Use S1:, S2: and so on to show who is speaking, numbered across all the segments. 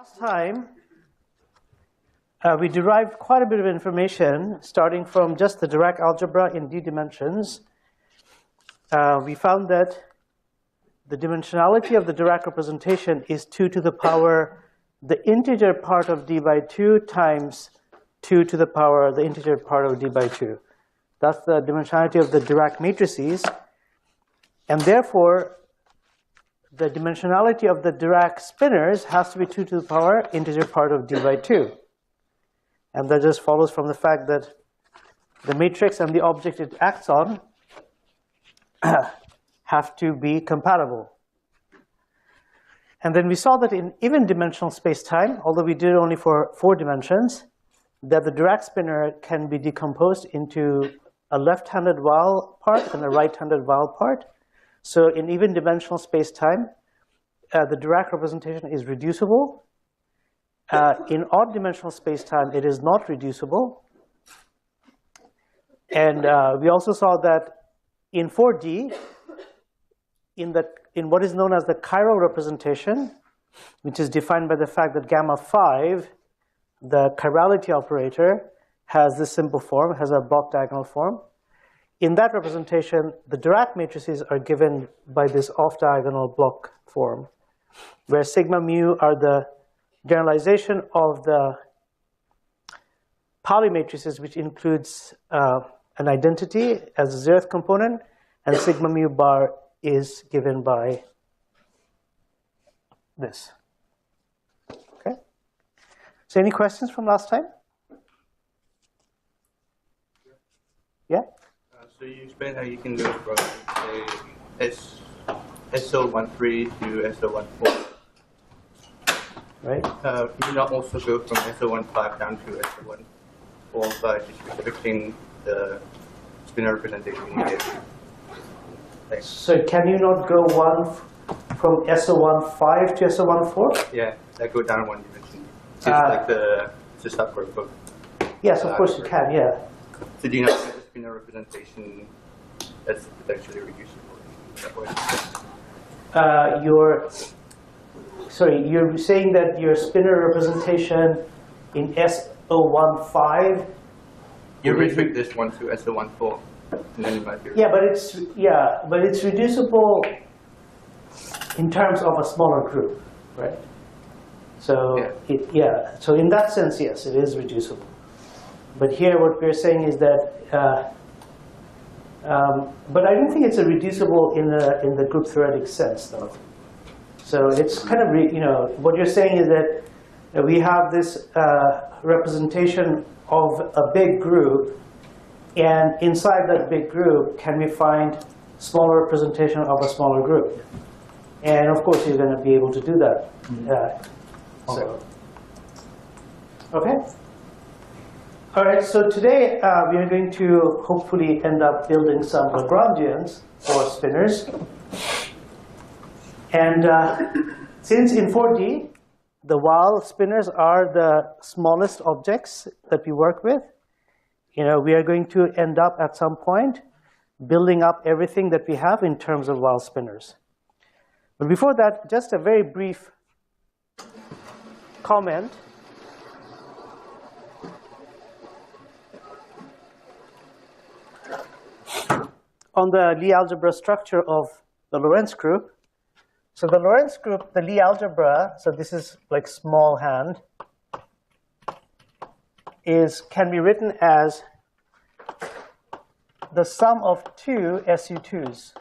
S1: Last time, we derived quite a bit of information starting from just the Dirac algebra in d dimensions. We found that the dimensionality of the Dirac representation is 2 to the power the integer part of d by 2 times 2 to the power the integer part of d by 2. That's the dimensionality of the Dirac matrices. And therefore, the dimensionality of the Dirac spinors has to be 2 to the power integer part of d by 2. And that just follows from the fact that the matrix and the object it acts on have to be compatible. And then we saw that in even dimensional space-time, although we did it only for 4 dimensions, that the Dirac spinor can be decomposed into a left-handed Weyl part and a right-handed Weyl part. So in even dimensional space-time, the Dirac representation is reducible. In odd dimensional space-time, it is not reducible. And we also saw that in 4D, in what is known as the chiral representation, which is defined by the fact that gamma 5, the chirality operator, has this simple form, has a block diagonal form. In that representation, the Dirac matrices are given by this off-diagonal block form, where sigma mu are the generalization of the Pauli matrices, which includes an identity as a 0th component, and sigma mu bar is given by this. Okay? So any questions from last time? Yeah?
S2: So you explained how you can go from, say, SO13 to SO14.
S1: Right.
S2: You can also go from SO15 down to SO14 by just restricting the spinor representation you get. Thanks.
S1: So can you not go from SO15 to SO14?
S2: Yeah, that go down 1 dimension. It's like the subgroup of.
S1: Yes, of course you can. Yeah.
S2: So do you not get the spinor representation that's potentially reducible that way?
S1: You're saying that your spinor representation in SO15.
S2: You restrict this one to SO14, and then you might be.
S1: Yeah, but it's reducible in terms of a smaller group, right? So so in that sense, yes, it is reducible. But here, what we're saying is that, but I don't think it's a reducible in the group theoretic sense, though. So it's kind of what you're saying is that we have this representation of a big group, and inside that big group, can we find smaller representation of a smaller group? And of course, you're going to be able to do that. Okay. All right. So today we are going to hopefully end up building some Lagrangians for spinors. And since in 4D, the Weyl spinors are the smallest objects that we work with, we are going to end up at some point building up everything that we have in terms of Weyl spinors. But before that, just a very brief comment. On the Lie algebra structure of the Lorentz group. So the Lorentz group, the Lie algebra, so this is like small hand, can be written as the sum of 2 SU2s,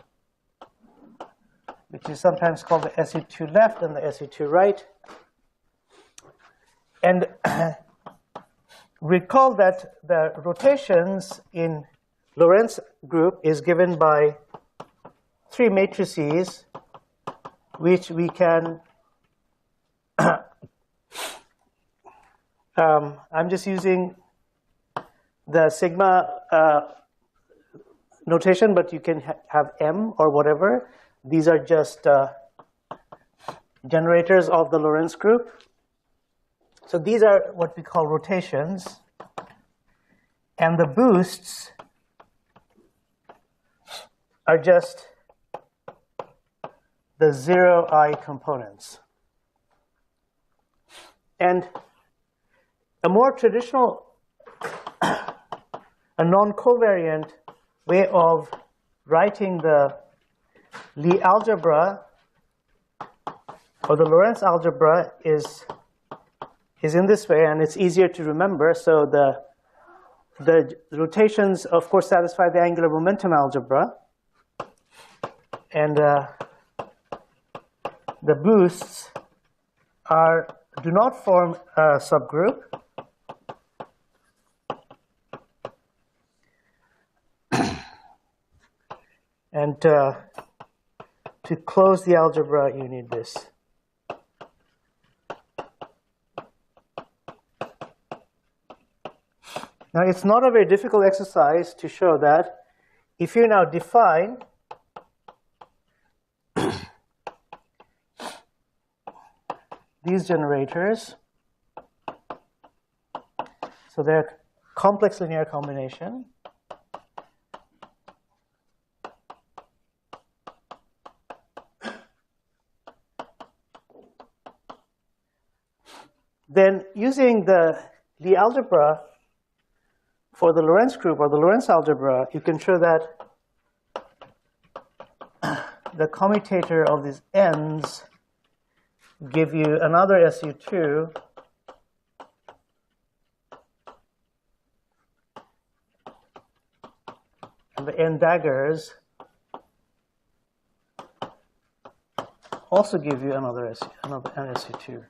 S1: which is sometimes called the SU2 left and the SU2 right. And recall that the rotations in Lorentz group is given by 3 matrices, which we can, I'm just using the sigma notation, but you can have M or whatever. These are just generators of the Lorentz group. So these are what we call rotations. And the boosts are just the 0i components. And a more traditional, a non-covariant way of writing the Lie algebra or the Lorentz algebra is in this way, and it's easier to remember. So the rotations, of course, satisfy the angular momentum algebra, and the boosts do not form a subgroup. And to close the algebra, you need this. Now, it's not a very difficult exercise to show that if you now define these generators, so they're complex linear combination, then using the Lie algebra for the Lorentz group or the Lorentz algebra, you can show that the commutator of these ends give you another SU2 and the end daggers also give you another SU2.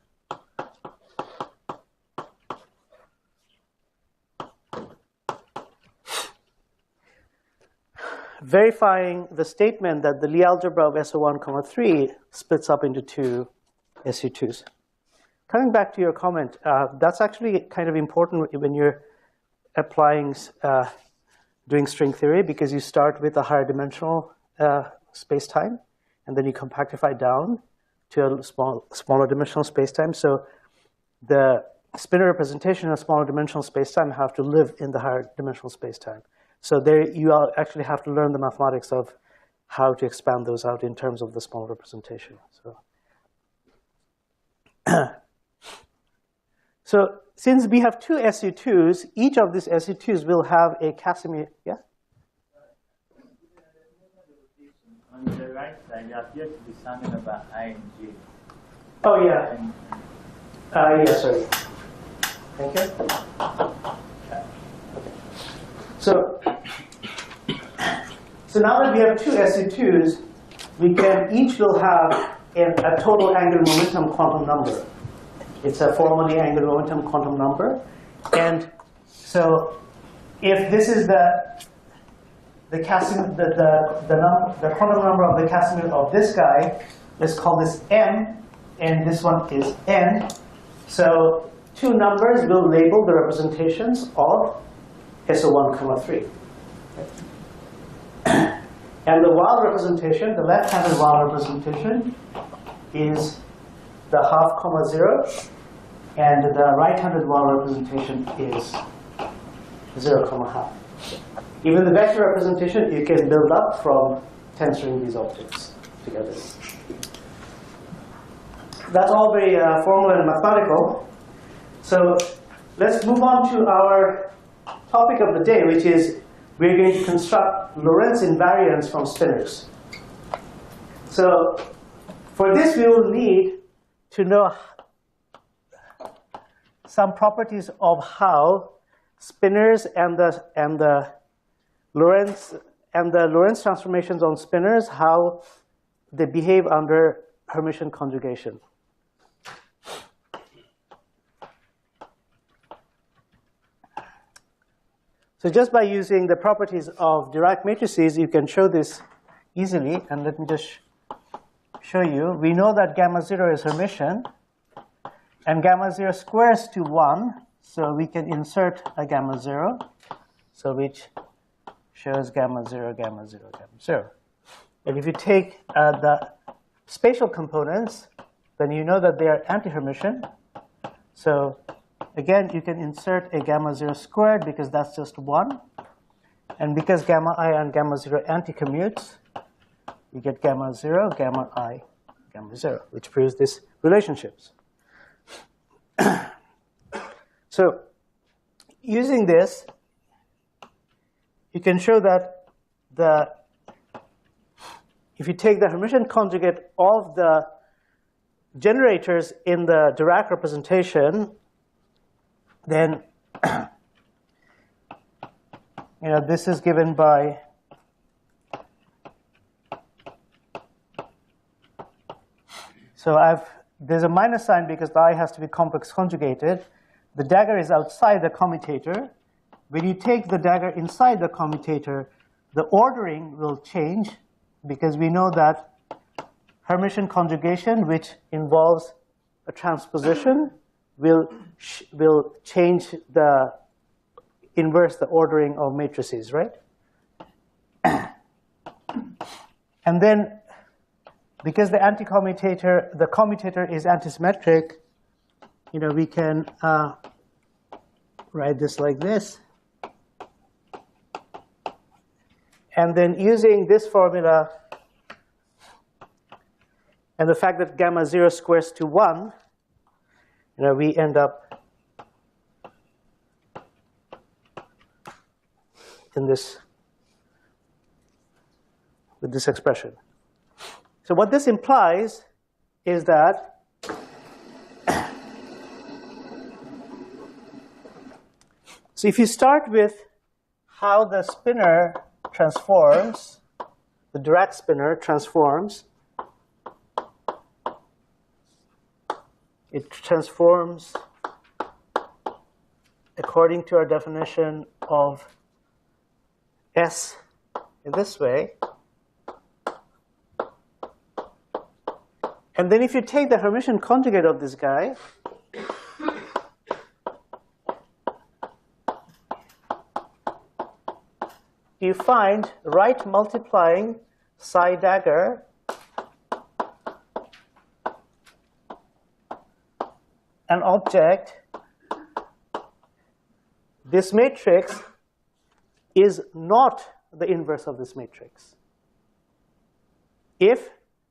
S1: Verifying the statement that the Lie algebra of SO1, 3 splits up into two SU2s. Coming back to your comment, that's actually kind of important when you're applying, doing string theory, because you start with a higher dimensional space-time, and then you compactify down to a smaller dimensional space-time. So the spinor representation of smaller dimensional space-time have to live in the higher dimensional space-time. So there you actually have to learn the mathematics of how to expand those out in terms of the small representation. So since we have two SU2s, each of these SU2s will have a Casimir. Yeah?
S3: On the right side, you appear to be something about I and J.
S1: Oh, yeah. Yeah, sorry. Thank you. So now that we have two SU2s, we can each will have a total angular momentum quantum number. It's a formally angular momentum quantum number. And so if this is the quantum number of the Casimir of this guy, let's call this M, and this one is N. So two numbers will label the representations of SO1, 3. And the Weyl representation, the left-handed Weyl representation, is the 0.5, 0, and the right-handed Weyl representation is 0, 0.5. Even the vector representation you can build up from tensoring these objects together. That's all very formal and mathematical. So let's move on to our topic of the day, which is we're going to construct Lorentz invariants from spinors. So for this, we will need to know some properties of how spinors and the Lorentz transformations on spinors, how they behave under Hermitian conjugation. So just by using the properties of Dirac matrices, you can show this easily. And let me just show you. We know that gamma 0 is Hermitian, and gamma 0 squares to 1. So we can insert a gamma 0, so which shows gamma 0, gamma 0, gamma 0. And if you take the spatial components, then you know that they are anti-Hermitian. So again, you can insert a gamma 0 squared because that's just 1. And because gamma I and gamma 0 anti-commutes, you get gamma 0, gamma I, gamma 0, which proves these relationships. So using this, you can show that if you take the Hermitian conjugate of the generators in the Dirac representation, then this is given by there's a minus sign because the I has to be complex conjugated. The dagger is outside the commutator. When you take the dagger inside the commutator, the ordering will change because we know that Hermitian conjugation, which involves a transposition, will change inverse the ordering of matrices, right? And then, because the commutator is antisymmetric, we can write this like this. And then using this formula and the fact that gamma 0 squares to 1, we end up in this with this expression. So what this implies is that so if you start with how the spinor transforms, the Dirac spinor transforms, it transforms according to our definition of S in this way. And then if you take the Hermitian conjugate of this guy, you find right multiplying psi dagger an object. This matrix is not the inverse of this matrix. If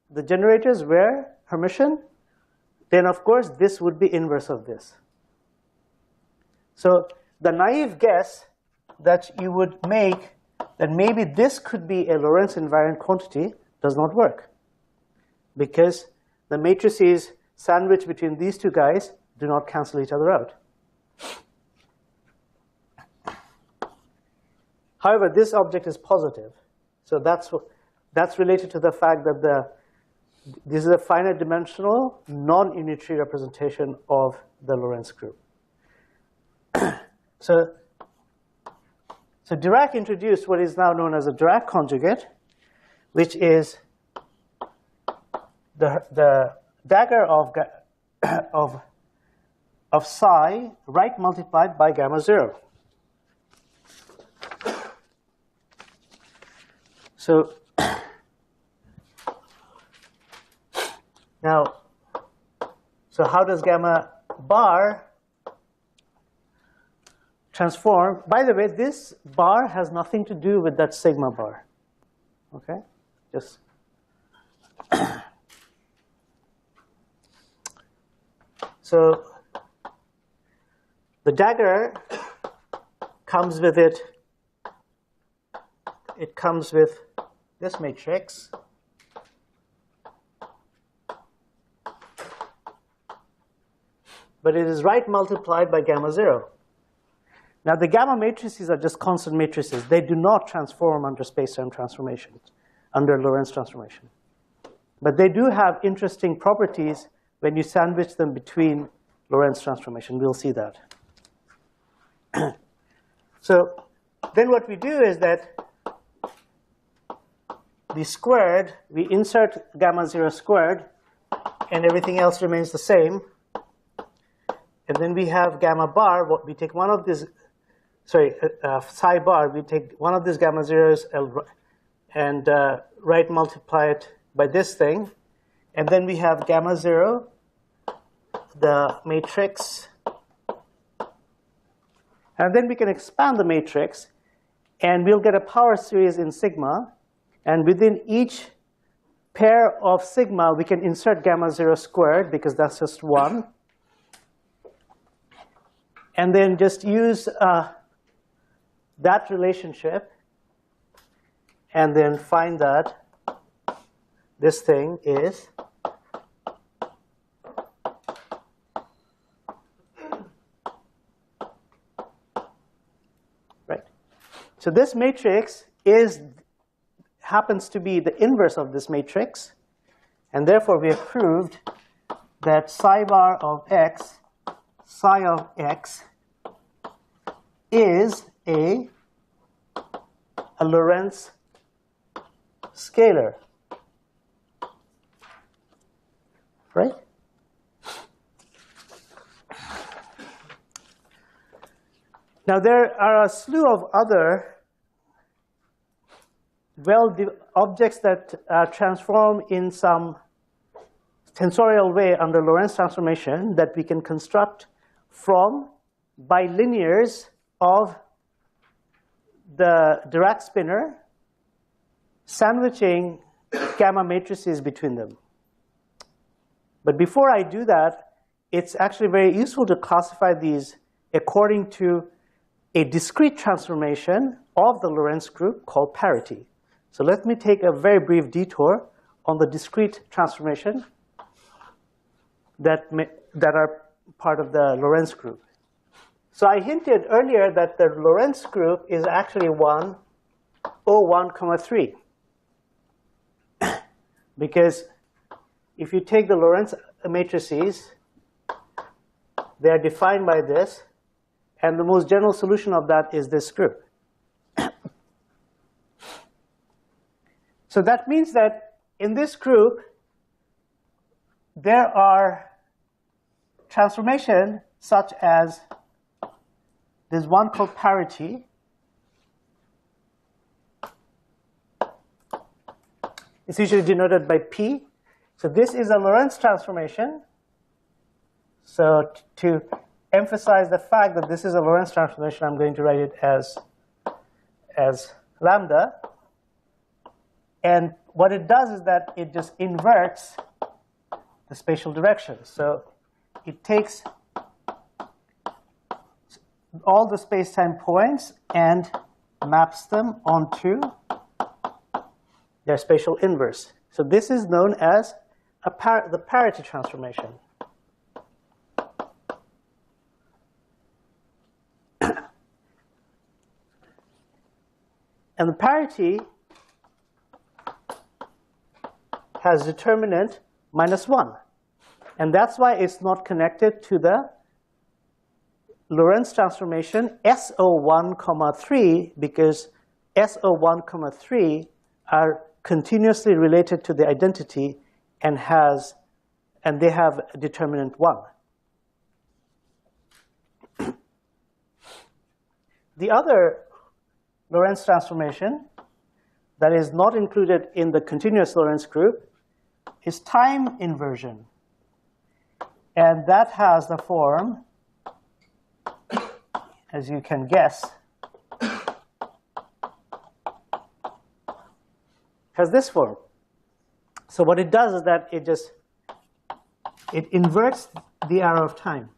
S1: the generators were Hermitian, then of course this would be inverse of this. So the naive guess that you would make that maybe this could be a Lorentz invariant quantity does not work, because the matrices sandwiched between these two guys do not cancel each other out. However, this object is positive, so that's related to the fact that this is a finite dimensional, non-unitary representation of the Lorentz group. So Dirac introduced what is now known as a Dirac conjugate, which is the dagger of psi right multiplied by gamma 0. So now, so how does gamma bar transform? By the way, this bar has nothing to do with that sigma bar. Okay, just so the dagger comes with it. It comes with this matrix. But it is right multiplied by gamma 0. Now the gamma matrices are just constant matrices. They do not transform under space-time transformations, under Lorentz transformation. But they do have interesting properties when you sandwich them between Lorentz transformation. We'll see that. So then what we do is that the squared, we insert gamma 0 squared, and everything else remains the same. And then we have gamma bar. We take one of these, psi bar. We take one of these gamma zeros and right multiply it by this thing. And then we have gamma 0, the matrix. And then we can expand the matrix, and we'll get a power series in sigma. And within each pair of sigma, we can insert gamma 0 squared, because that's just 1. and then just use that relationship and then find that this thing is right. So this matrix happens to be the inverse of this matrix, and therefore we have proved that psi bar of x, psi of x, is a Lorentz scalar, right? Now there are a slew of other objects that transform in some tensorial way under Lorentz transformation that we can construct from bilinears of the Dirac spinor, sandwiching gamma matrices between them. But before I do that, it's actually very useful to classify these according to a discrete transformation of the Lorentz group called parity. So let me take a very brief detour on the discrete transformation that are part of the Lorentz group. So I hinted earlier that the Lorentz group is actually 1, O1, 3. Because if you take the Lorentz matrices, they are defined by this, and the most general solution of that is this group. So that means that in this group, there are transformations such as there's one called parity. It's usually denoted by P. So this is a Lorentz transformation. So to emphasize the fact that this is a Lorentz transformation, I'm going to write it as lambda. And what it does is that it just inverts the spatial direction. So it takes all the space-time points and maps them onto their spatial inverse. So this is known as the parity transformation. And the parity has determinant -1. And that's why it's not connected to the Lorentz transformation SO1, 3, because SO1, 3 are continuously related to the identity and they have determinant 1. The other Lorentz transformation that is not included in the continuous Lorentz group is time inversion. And that has the form, as you can guess, has this form. So what it does is that it inverts the arrow of time.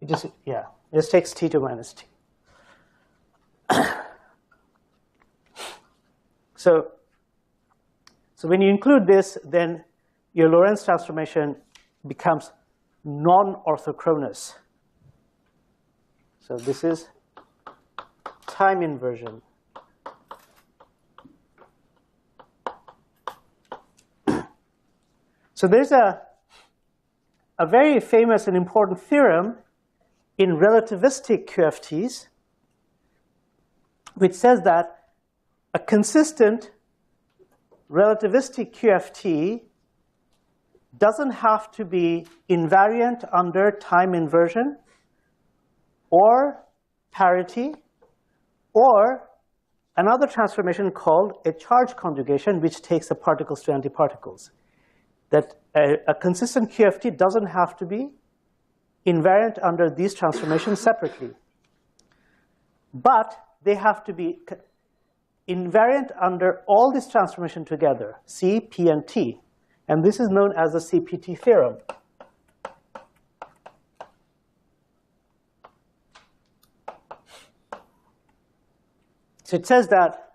S1: It just takes t to minus t. So when you include this, then your Lorentz transformation becomes non-orthochronous. So this is time inversion. So there's a very famous and important theorem in relativistic QFTs, which says that a consistent relativistic QFT doesn't have to be invariant under time inversion or parity or another transformation called a charge conjugation, which takes the particles to antiparticles. That a consistent QFT doesn't have to be invariant under these transformations separately. But they have to be invariant under all these transformations together, C, P, and T. And this is known as the CPT theorem. So it says that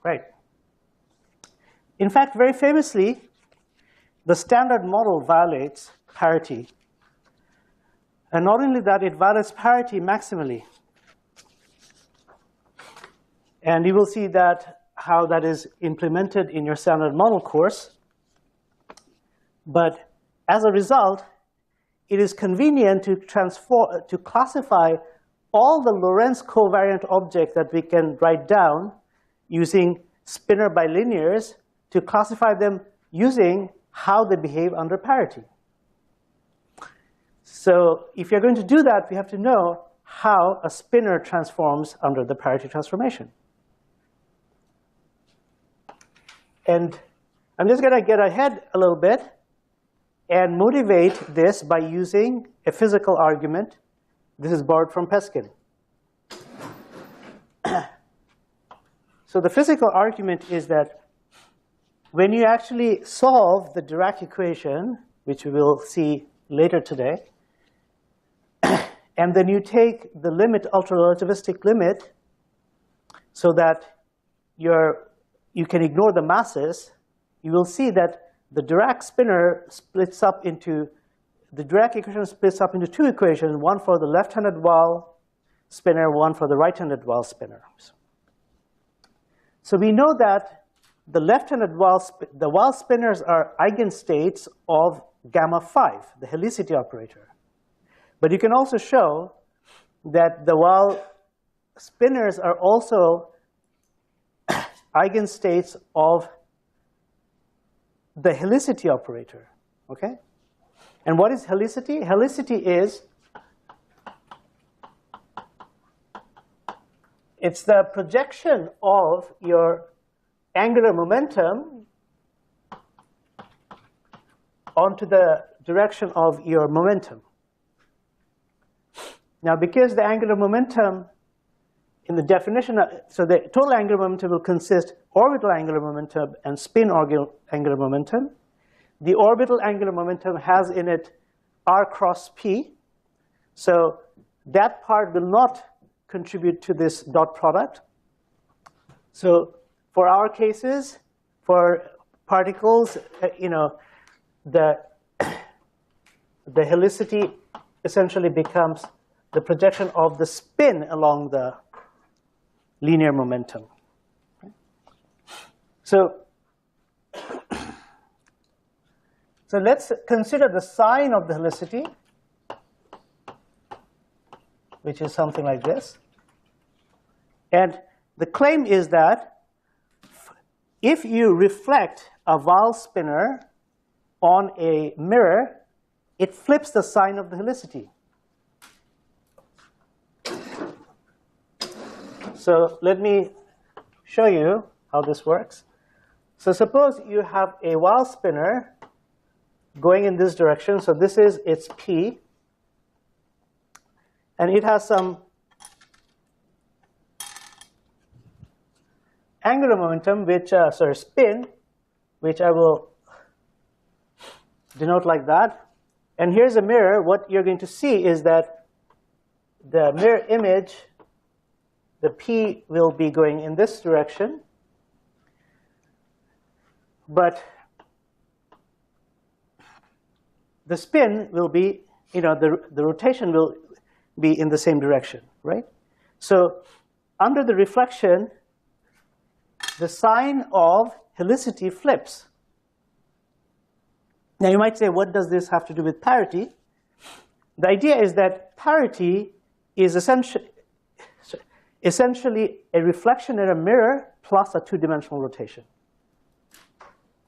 S1: right. In fact, very famously, the Standard Model violates parity. And not only that, it violates parity maximally. And you will see that how that is implemented in your Standard Model course. But as a result, it is convenient to classify all the Lorentz covariant objects that we can write down using spinor bilinears to classify them using how they behave under parity. So if you're going to do that, we have to know how a spinor transforms under the parity transformation. And I'm just going to get ahead a little bit and motivate this by using a physical argument. This is borrowed from Peskin. So the physical argument is that when you actually solve the Dirac equation, which we will see later today, and then you take the limit, ultra-relativistic limit, so that you can ignore the masses, you will see that the Dirac spinor splits up into, the Dirac equation splits up into two equations, one for the left-handed wall spinor, one for the right-handed wall spinor. So we know that the left-handed wall, the wall spinors are eigenstates of gamma 5, the helicity operator. But you can also show that the wall spinors are also eigenstates of the helicity operator, okay? And what is helicity? Helicity is, it's the projection of your angular momentum onto the direction of your momentum. Now, because the angular momentum in the definition, so the total angular momentum will consist orbital angular momentum and spin angular momentum. The orbital angular momentum has in it r cross p. So that part will not contribute to this dot product. So for our cases, for particles, the helicity essentially becomes the projection of the spin along the linear momentum. So let's consider the sign of the helicity, which is something like this. And the claim is that if you reflect a Weyl spinor on a mirror, it flips the sign of the helicity. So let me show you how this works. So suppose you have a Weyl spinor going in this direction. So this is its P. And it has some angular momentum, spin, which I will denote like that. And here's a mirror. What you're going to see is that the mirror image, the P will be going in this direction. But the spin will be, the rotation will be in the same direction, right? So under the reflection, the sign of helicity flips. Now you might say, what does this have to do with parity? The idea is that parity is essentially a reflection in a mirror plus a two-dimensional rotation.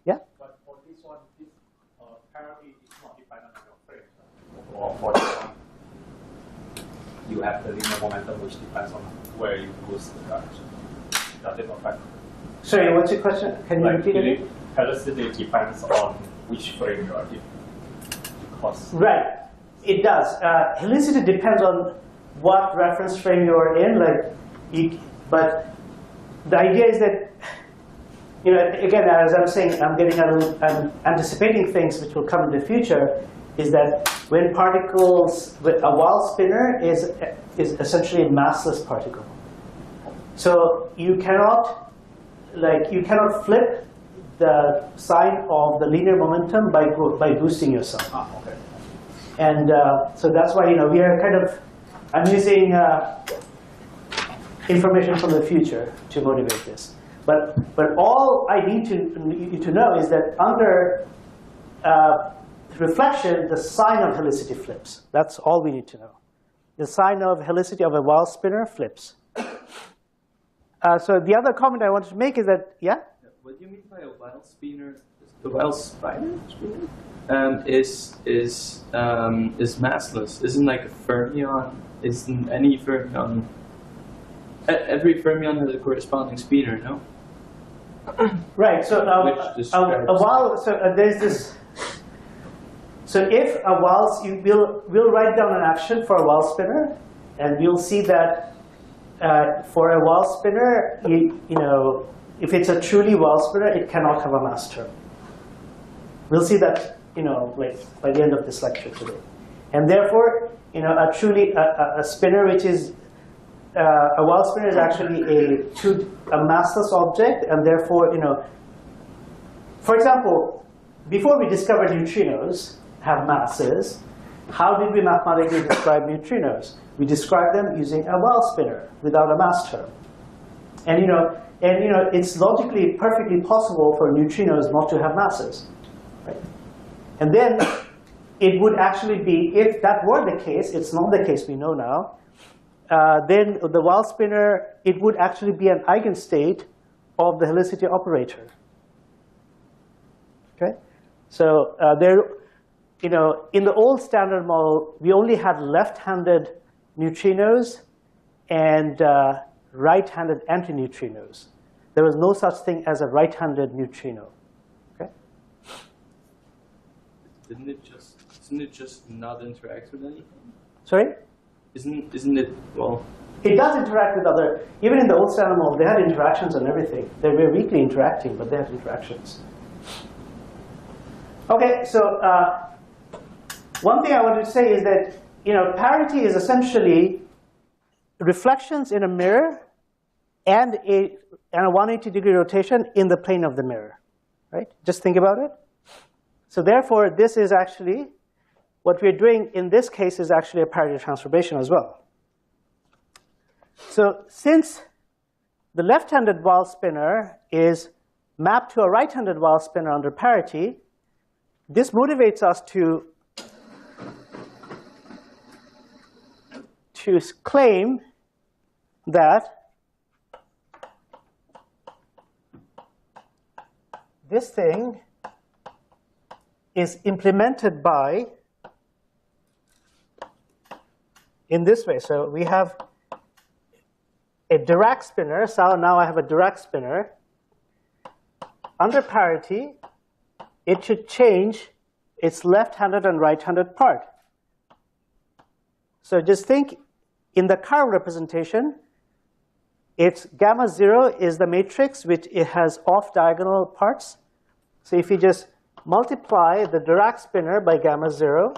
S1: Yeah?
S4: But for this one, this parity is not dependent on your frame. Or for this one, you have the linear momentum which depends on where you boost the direction. Does it affect?
S1: Sorry, what's your question? Can you repeat it?
S4: Helicity depends on which frame you are in. Because
S1: Right, it does. Helicity depends on what reference frame you're in. But the idea is that, again, as I'm saying, I'm anticipating things which will come in the future. Is that when particles, a Wald spinner is essentially a massless particle. So you cannot flip the sign of the linear momentum by boosting yourself.
S4: okay.
S1: And so that's why we are I'm using information from the future to motivate this. But all I need you to know is that under reflection, the sign of helicity flips. That's all we need to know. The sign of helicity of a Wald spinner flips. So the other comment I wanted to make is that, yeah?
S5: What do you mean by a Wald spinner? The Wald spinner is massless. Isn't like a fermion? Isn't any fermion? Every fermion has a corresponding spinner, no?
S1: Right. So a Wald. So there's this. So if a Wald, we'll write down an action for a Wald spinner, and we'll see that for a Wald spinner, if it's a truly Wald spinner, it cannot have a mass term. We'll see that, by the end of this lecture today. And therefore, a spinner which is a Wald spinner is actually a massless object, and therefore, for example, before we discovered neutrinos have masses, how did we mathematically describe neutrinos? We describe them using a Wald spinner without a mass term. And it's logically perfectly possible for neutrinos not to have masses. Right? And then it would actually be, if that were the case, it's not the case we know now, then the Wald spinner, it would actually be an eigenstate of the helicity operator. Okay? So in the old standard model, we only had left-handed neutrinos and right-handed antineutrinos. There was no such thing as a right-handed neutrino. Okay?
S5: Isn't it just not interact with anything?
S1: Sorry?
S5: Isn't it, well...
S1: It does interact with other, even in the old standard model, they had interactions and everything. They were weakly interacting, but they had interactions. Okay, so one thing I wanted to say is that, parity is essentially reflections in a mirror and a 180-degree rotation in the plane of the mirror, right? Just think about it. So therefore, this is actually, what we're doing in this case is actually a parity transformation as well. So since the left-handed Wald spinner is mapped to a right-handed Wald spinner under parity, this motivates us to claim that this thing is implemented by, in this way. So we have a Dirac spinner. So now I have a Dirac spinner. Under parity, it should change its left-handed and right-handed part. So just think, in the curve representation, its gamma 0 is the matrix which it has off-diagonal parts. So if you just multiply the Dirac spinner by gamma 0,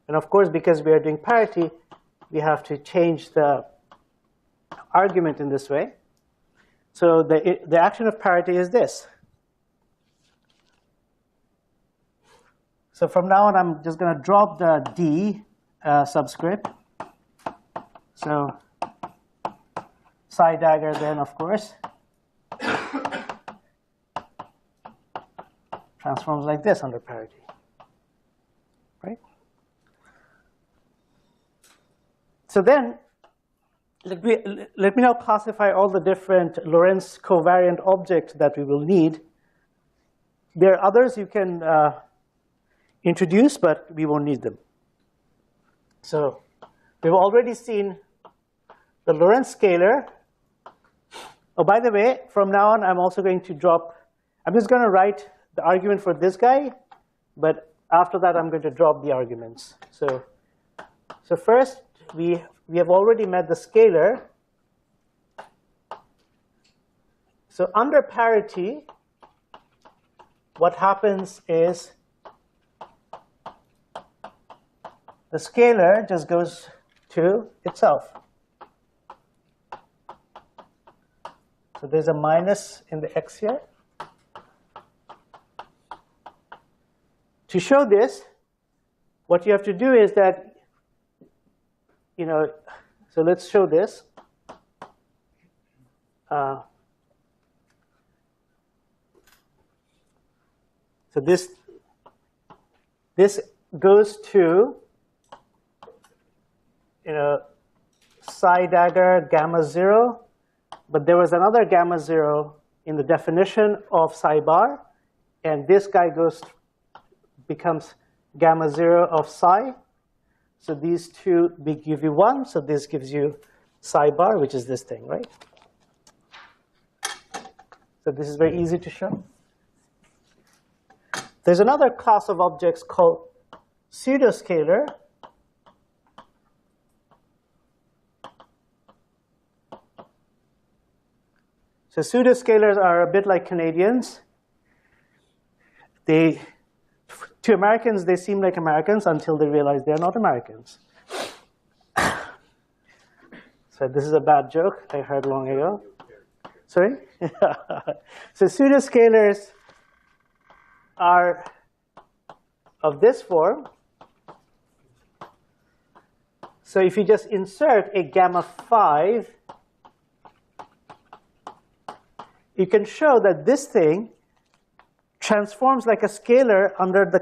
S1: and of course, because we are doing parity, we have to change the argument in this way. So the action of parity is this. So from now on, I'm just going to drop the D subscript. So psi dagger then, of course, transforms like this under parity. Right? So then, let me now classify all the different Lorentz covariant objects that we will need. There are others you can introduce, but we won't need them. So we've already seen the Lorentz scalar. Oh, by the way, from now on, I'm also going to drop, I'm just going to write the argument for this guy, but after that, I'm going to drop the arguments. So first, we have already met the scalar. So under parity, what happens is the scalar just goes to itself. So there's a minus in the x here. To show this, what you have to do is that, so let's show this. So this goes to, psi dagger gamma 0, but there was another gamma 0 in the definition of psi bar, and this guy becomes gamma 0 of psi. So these two give you 1, so this gives you psi bar, which is this thing, right? So this is very easy to show. There's another class of objects called pseudoscalar. So pseudoscalars are a bit like Canadians. To Americans, they seem like Americans until they realize they're not Americans. So this is a bad joke I heard long ago. Sorry? So pseudoscalars are of this form. So if you just insert a gamma 5, you can show that this thing transforms like a scalar under the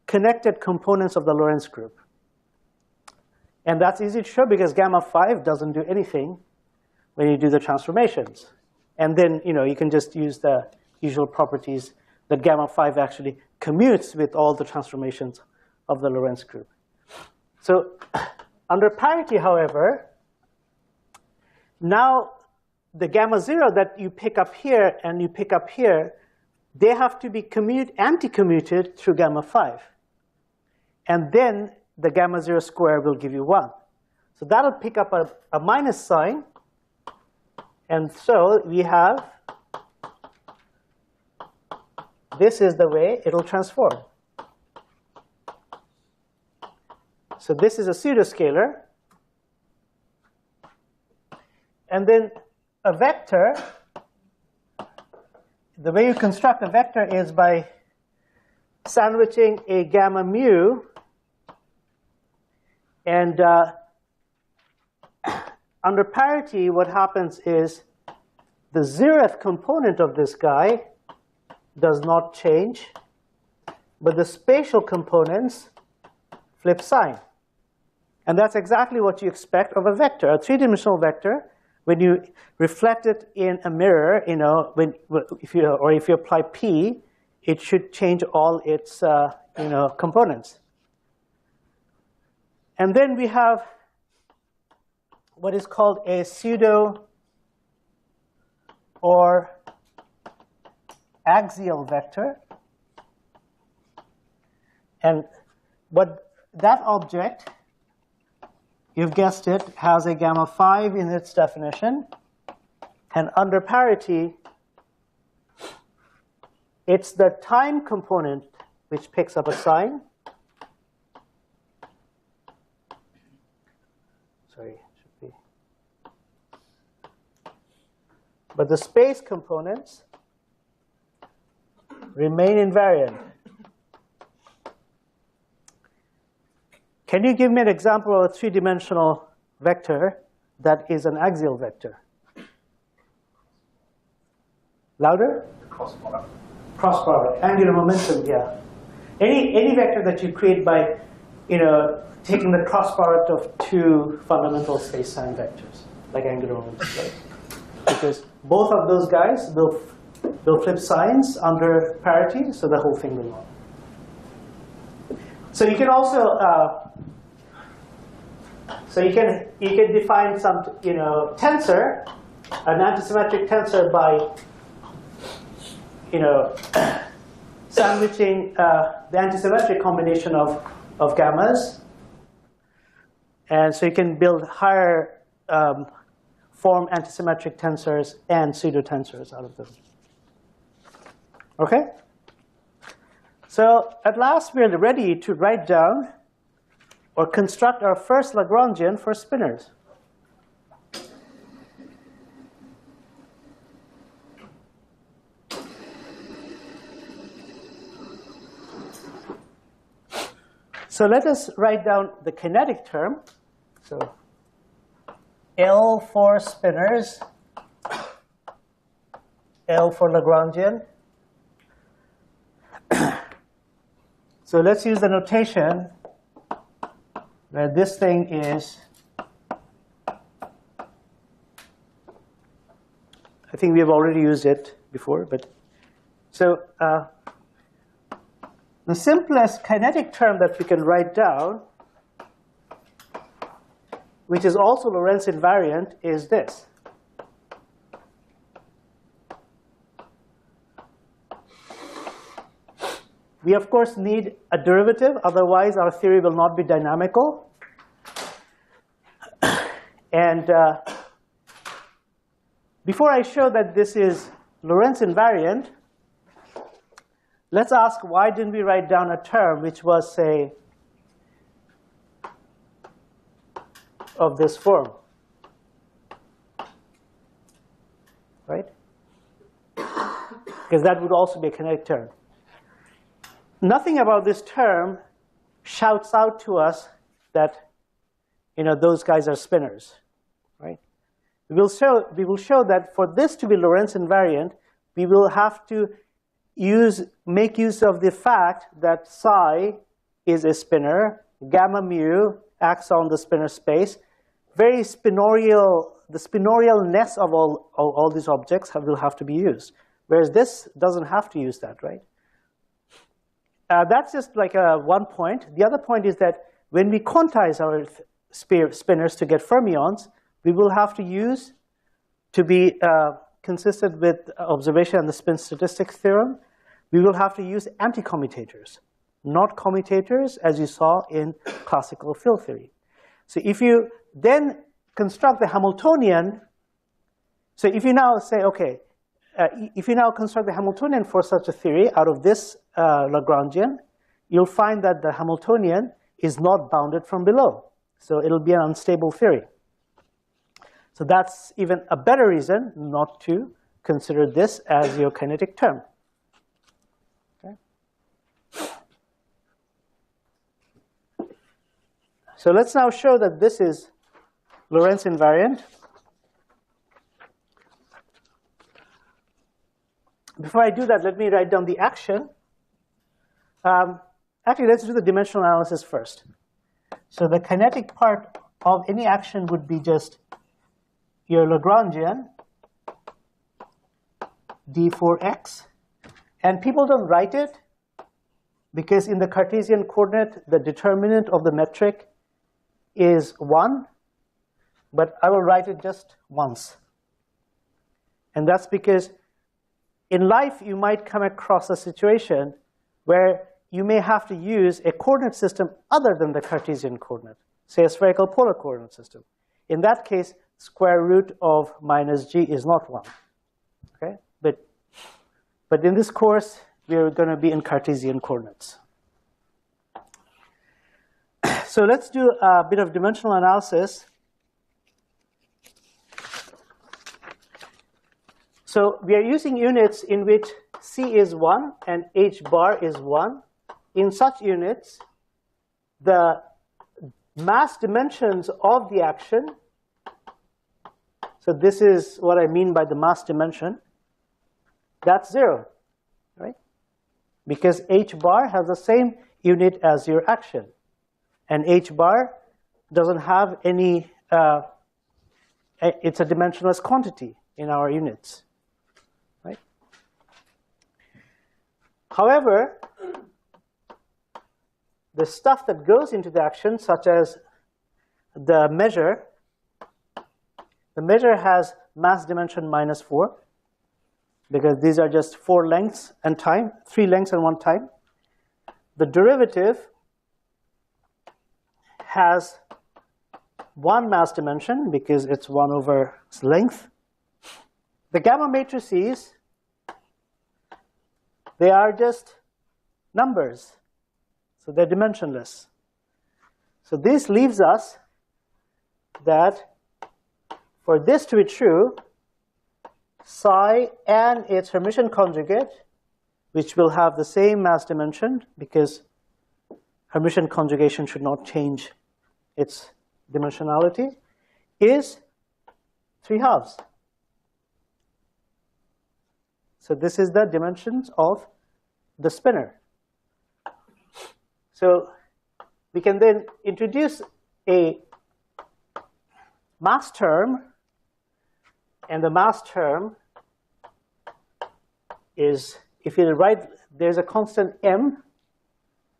S1: connected components of the Lorentz group. And that's easy to show because gamma 5 doesn't do anything when you do the transformations. And then you can just use the usual properties that gamma 5 actually commutes with all the transformations of the Lorentz group. So under parity, however, now the gamma 0 that you pick up here and you pick up here, they have to be anti-commuted through gamma 5. And then the gamma 0 square will give you 1. So that'll pick up a minus sign. And so we have, this is the way it'll transform. So this is a pseudoscalar. And then a vector, the way you construct a vector is by sandwiching a gamma mu. And under parity, what happens is the 0th component of this guy does not change, but the spatial components flip sign. And that's exactly what you expect of a vector, a three-dimensional vector. When you reflect it in a mirror, if you apply P, it should change all its components. And then we have what is called a pseudo or axial vector. And what that object, you've guessed it, has a gamma 5 in its definition. And under parity, it's the time component which picks up a sign. Sorry, it should be. But the space components remain invariant. Can you give me an example of a three-dimensional vector that is an axial vector? Louder?
S4: Cross product.
S1: Cross product, angular momentum, yeah. Any vector that you create by, taking the cross product of two fundamental space-time vectors, like angular momentum, right? Because both of those guys will flip signs under parity, so the whole thing will work. So you can also, you can define some, tensor, an antisymmetric tensor by, sandwiching the antisymmetric combination of gammas. And so you can build higher form antisymmetric tensors and pseudotensors out of them. Okay? So at last, we are ready to write down or construct our first Lagrangian for spinors. So let us write down the kinetic term. So L for spinors, L for Lagrangian. So let's use the notation where this thing is, I think we have already used it before, but so the simplest kinetic term that we can write down, which is also Lorentz invariant, is this. We, of course, need a derivative. Otherwise, our theory will not be dynamical. And before I show that this is Lorentz invariant, let's ask why didn't we write down a term which was, say, of this form, right? Because that would also be a kinetic term. Nothing about this term shouts out to us that, those guys are spinors, right? We will show that for this to be Lorentz invariant, we will have to make use of the fact that psi is a spinor, gamma mu acts on the spinor space. Very spinorial, the spinorialness of all these objects will have to be used. Whereas this doesn't have to use that, right? That's just like one point. The other point is that when we quantize our spinors to get fermions, we will have to use, to be consistent with observation and the spin statistics theorem, we will have to use anti-commutators, not commutators as you saw in classical field theory. So if you then construct the Hamiltonian, so if you now say, okay, if you now construct the Hamiltonian for such a theory out of this Lagrangian, you'll find that the Hamiltonian is not bounded from below. So it'll be an unstable theory. So that's even a better reason not to consider this as your kinetic term. Okay. So let's now show that this is Lorentz invariant. Before I do that, let me write down the action. Actually, let's do the dimensional analysis first. So the kinetic part of any action would be just your Lagrangian d4x. And people don't write it because in the Cartesian coordinate, the determinant of the metric is 1. But I will write it just once. And that's because in life, you might come across a situation where you may have to use a coordinate system other than the Cartesian coordinate, say a spherical polar coordinate system. In that case, square root of minus g is not 1. Okay? But in this course, we are going to be in Cartesian coordinates. So let's do a bit of dimensional analysis. So we are using units in which c is 1 and h bar is 1. In such units, the mass dimensions of the action, so this is what I mean by the mass dimension, that's 0, right? Because h bar has the same unit as your action. And h bar doesn't have any, it's a dimensionless quantity in our units, right? However, the stuff that goes into the action, such as the measure has mass dimension -4, because these are just 4 lengths and time, 3 lengths and 1 time. The derivative has 1 mass dimension because it's 1 over length. The gamma matrices, they are just numbers, so they're dimensionless. So this leaves us that for this to be true, psi and its Hermitian conjugate, which will have the same mass dimension because Hermitian conjugation should not change its dimensionality, is 3/2. So this is the dimensions of the spinner. So we can then introduce a mass term, and the mass term is, if you write, there's a constant m.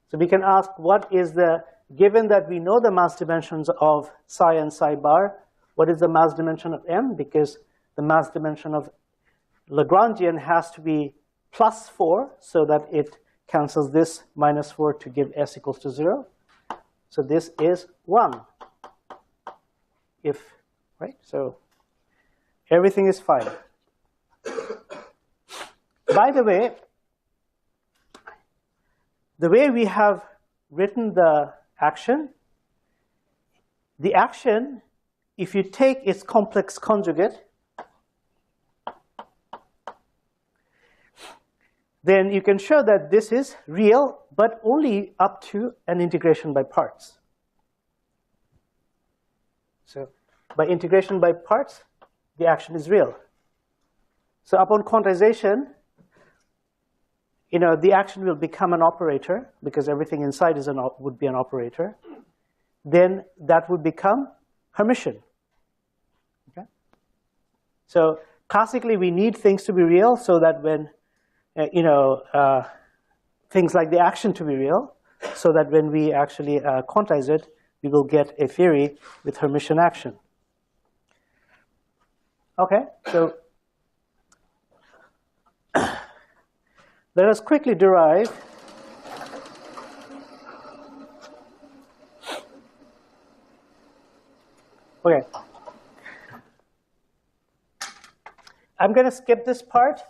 S1: So we can ask what is the, given that we know the mass dimensions of psi and psi bar, what is the mass dimension of m? Because the mass dimension of Lagrangian has to be +4 so that it cancels this -4 to give s equals to 0. So this is 1. If, right? So everything is fine. By the way we have written the action, if you take its complex conjugate, then you can show that this is real, but only up to an integration by parts. So by integration by parts, the action is real. So upon quantization, the action will become an operator because everything inside is would be an operator. Then that would become Hermitian. Okay? So classically, we need things to be real so that when things like the action to be real, so that when we actually quantize it, we will get a theory with Hermitian action. Okay, so let us quickly derive okay. I'm going to skip this part,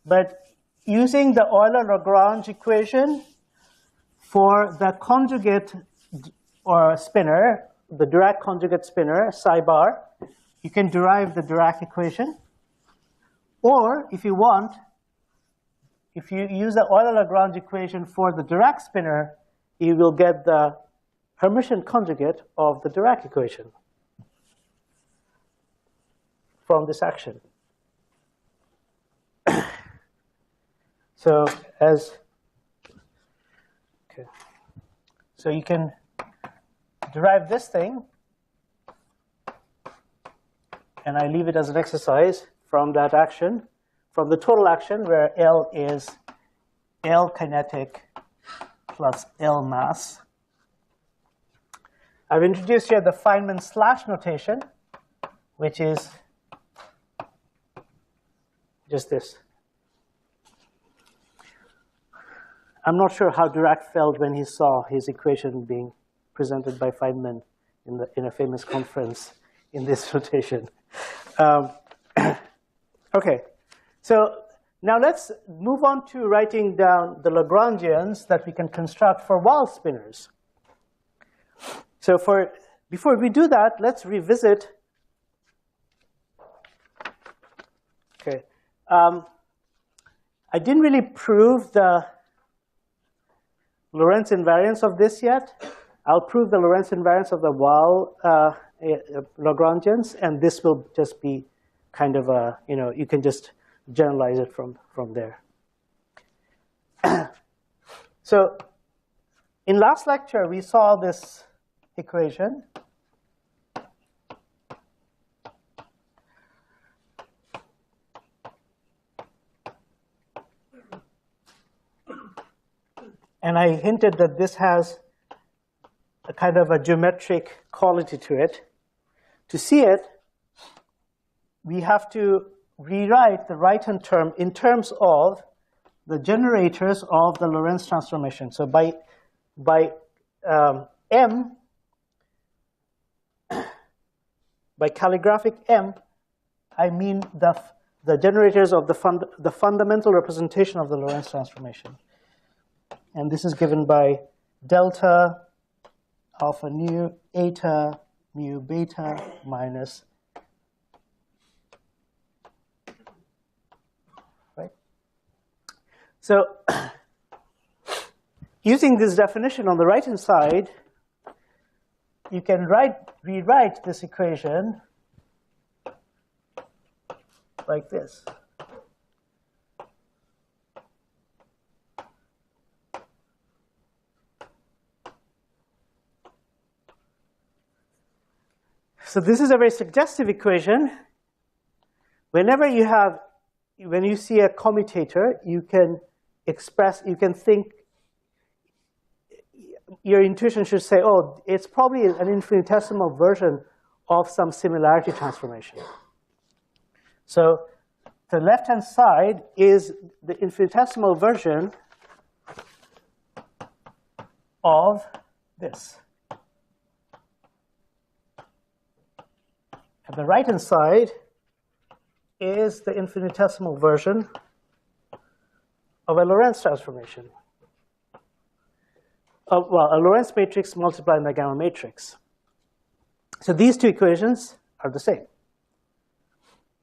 S1: but using the Euler-Lagrange equation for the conjugate or spinner, the Dirac conjugate spinner, psi bar, you can derive the Dirac equation. Or if you want, if you use the Euler-Lagrange equation for the Dirac spinner, you will get the Hermitian conjugate of the Dirac equation from this action. So so you can derive this thing, and I leave it as an exercise from that action, from the total action where L is L kinetic plus L mass. I've introduced here the Feynman slash notation, which is just this. I'm not sure how Dirac felt when he saw his equation being presented by Feynman in a famous conference in this notation. Okay, so now let's move on to writing down the Lagrangians that we can construct for Wahl spinners. So before we do that, let's revisit. Okay, I didn't really prove the Lorentz invariance of this yet, I'll prove the Lorentz invariance of the Weyl Lagrangians, and this will just be kind of a, you can just generalize it from there. So in last lecture, we saw this equation. And I hinted that this has a kind of a geometric quality to it. To see it, we have to rewrite the right-hand term in terms of the generators of the Lorentz transformation. So by M, by calligraphic M, I mean the generators of the fundamental representation of the Lorentz transformation. And this is given by delta alpha nu eta mu beta minus, right? So using this definition on the right-hand side, you can rewrite this equation like this. So this is a very suggestive equation. When you see a commutator, you can think, your intuition should say, oh, it's probably an infinitesimal version of some similarity transformation. So the left-hand side is the infinitesimal version of this. And the right-hand side is the infinitesimal version of a Lorentz transformation. A Lorentz matrix multiplied by gamma matrix. So these two equations are the same.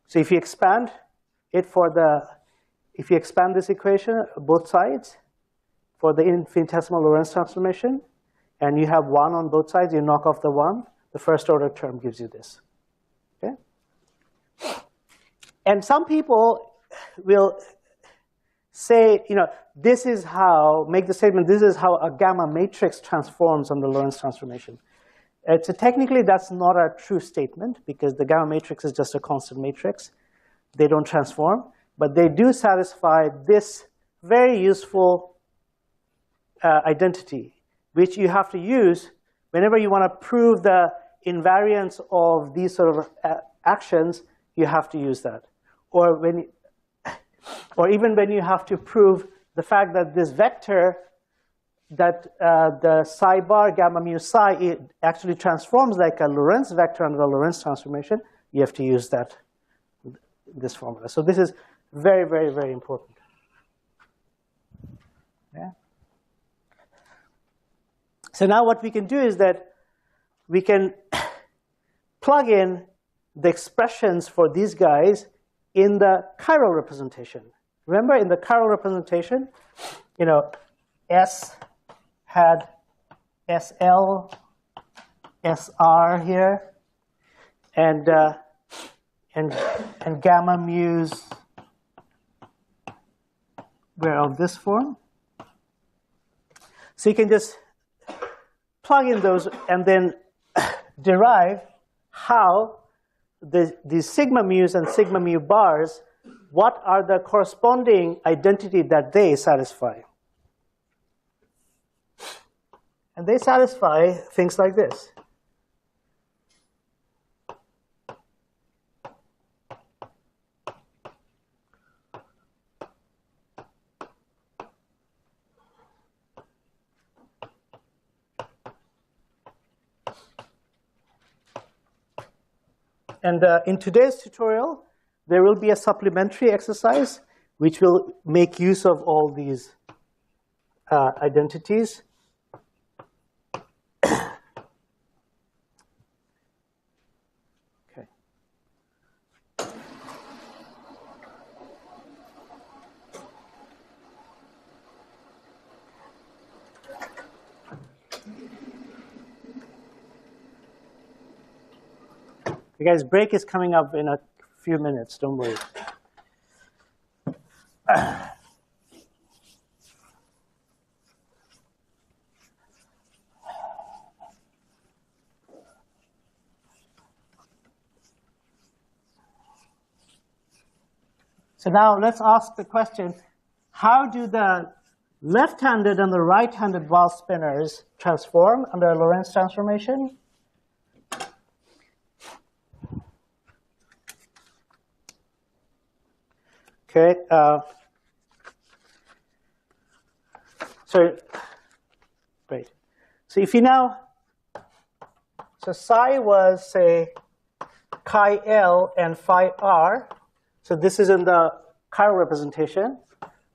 S1: So if you expand it if you expand this equation, both sides, for the infinitesimal Lorentz transformation, and you have 1 on both sides, you knock off the 1, the first order term gives you this. Okay? And some people will say, this is how, make the statement, this is how a gamma matrix transforms on the Lorentz transformation. So technically, that's not a true statement, because the gamma matrix is just a constant matrix. They don't transform, but they do satisfy this very useful identity, which you have to use whenever you want to prove the invariance of these sort of actions. You have to use that, or even when you have to prove the fact that this vector, that the psi bar gamma mu psi, it actually transforms like a Lorentz vector under the Lorentz transformation. You have to use this formula. So this is very, very, very important. Yeah. So now what we can do is that we can plug in the expressions for these guys in the chiral representation. Remember, in the chiral representation, S had SL, SR here, and gamma mu's were of this form. So you can just plug in those and then derive how these sigma mu's and sigma mu bars, what are the corresponding identity that they satisfy. And they satisfy things like this. And in today's tutorial, there will be a supplementary exercise which will make use of all these identities. Okay. You guys, break is coming up in a few minutes. Don't worry. So now let's ask the question, how do the left-handed and the right-handed valve spinners transform under a Lorentz transformation? Okay. Great. So if you now, so psi was, say, chi L and phi R. So this is in the chiral representation.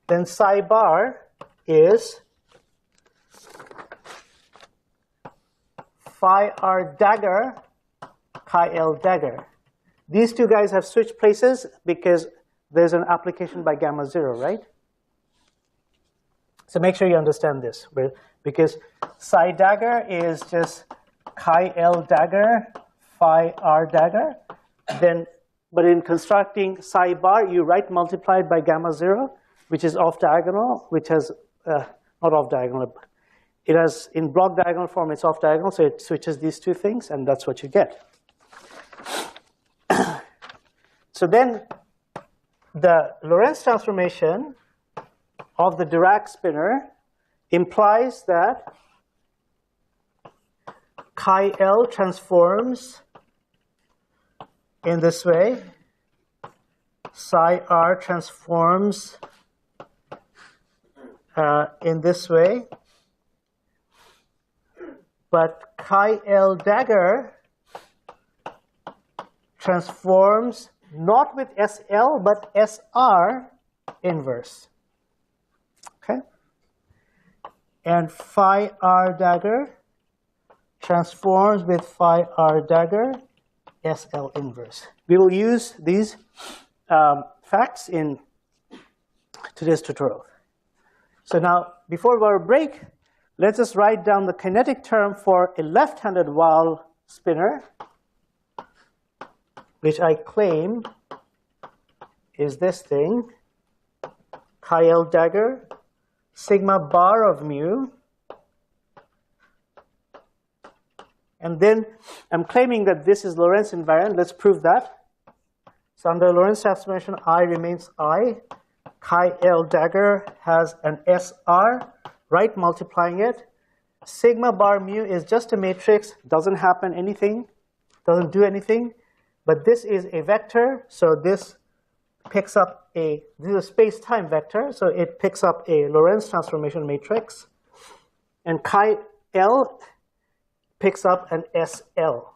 S1: Then psi bar is phi R dagger, chi L dagger. These two guys have switched places because there's an application by gamma 0, right? So make sure you understand this, because psi dagger is just chi L dagger, phi R dagger. Then, but in constructing psi bar, you write multiplied by gamma 0, which is off diagonal, which has not off diagonal. It has in block diagonal form. It's off diagonal, so it switches these two things, and that's what you get. So then, the Lorentz transformation of the Dirac spinner implies that chi L transforms in this way, psi R transforms in this way, but chi L dagger transforms not with SL, but SR inverse. Okay? And phi R dagger transforms with phi R dagger SL inverse. We will use these facts in today's tutorial. So now, before our break, let's just write down the kinetic term for a left-handed valve spinner, which I claim is this thing, chi L dagger, sigma bar of mu. And then I'm claiming that this is Lorentz invariant. Let's prove that. So under Lorentz transformation, I remains I. Chi L dagger has an SR, right, multiplying it. Sigma bar mu is just a matrix, doesn't happen anything, doesn't do anything. But this is a vector, so this picks up this is a space-time vector, so it picks up a Lorentz transformation matrix. And chi L picks up an SL.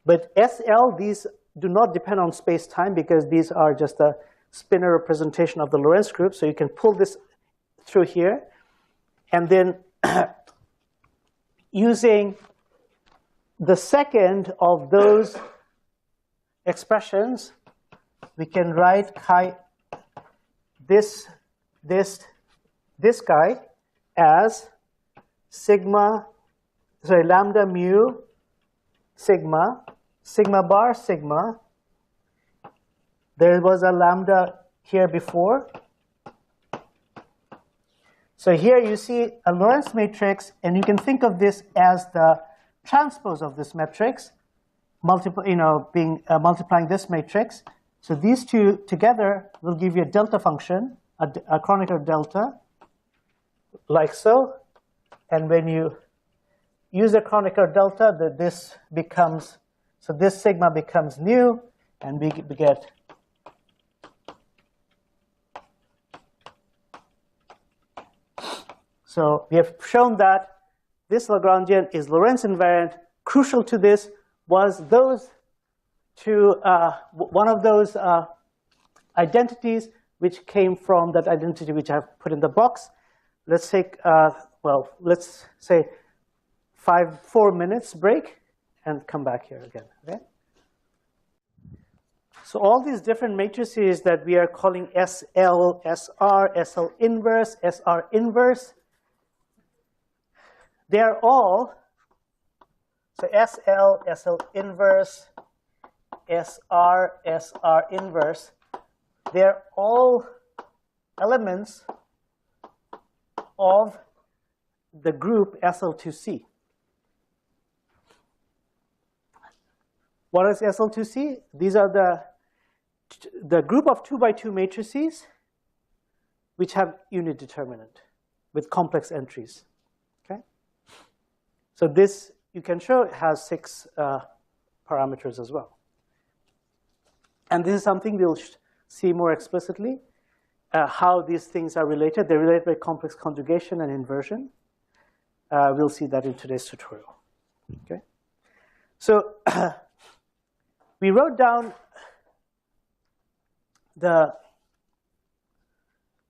S1: But SL, these do not depend on space-time because these are just a spinner representation of the Lorentz group, so you can pull this through here. And then using the second of those expressions, we can write this guy as lambda mu sigma bar sigma. There was a lambda here before. So here you see a Lorentz matrix, and you can think of this as the transpose of this matrix, multiplying this matrix. So these two together will give you a delta function, a Kronecker delta, like so. And when you use a Kronecker delta, this sigma becomes nu, and we get so we have shown that this Lagrangian is Lorentz invariant. Crucial to this was one of those identities which came from that identity which I have put in the box. Let's take, let's say 4 minutes break and come back here again. Okay? So all these different matrices that we are calling SL, SR, SL inverse, SR inverse, they are all So SL, SL inverse, SR, SR inverse, they're all elements of the group SL2C. What is SL2C? These are the group of 2 by 2 matrices which have unit determinant with complex entries. Okay? So this, you can show, it has 6 parameters as well. And this is something we'll see more explicitly, how these things are related. They're related by complex conjugation and inversion. We'll see that in today's tutorial. Okay? So we wrote down the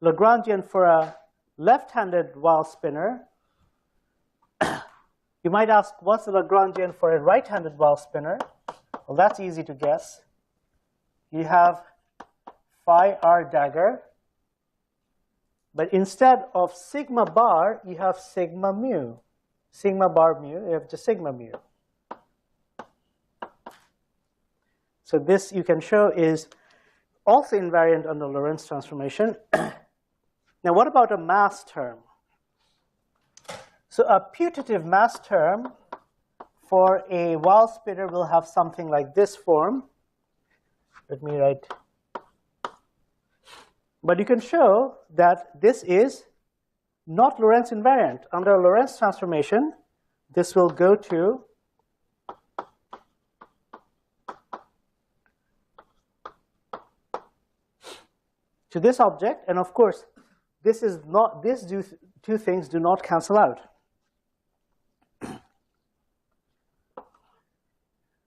S1: Lagrangian for a left-handed Weyl spinner. You might ask, what's the Lagrangian for a right-handed Weyl spinner? Well, that's easy to guess. You have phi r dagger, but instead of sigma bar, you have sigma mu. Sigma bar mu, you have just sigma mu. So this, you can show, is also invariant on the Lorentz transformation. Now, what about a mass term? So a putative mass term for a Weyl spinner will have something like this form. Let me write. But you can show that this is not Lorentz invariant. Under Lorentz transformation, this will go to this object, and of course, this is not, these two things do not cancel out.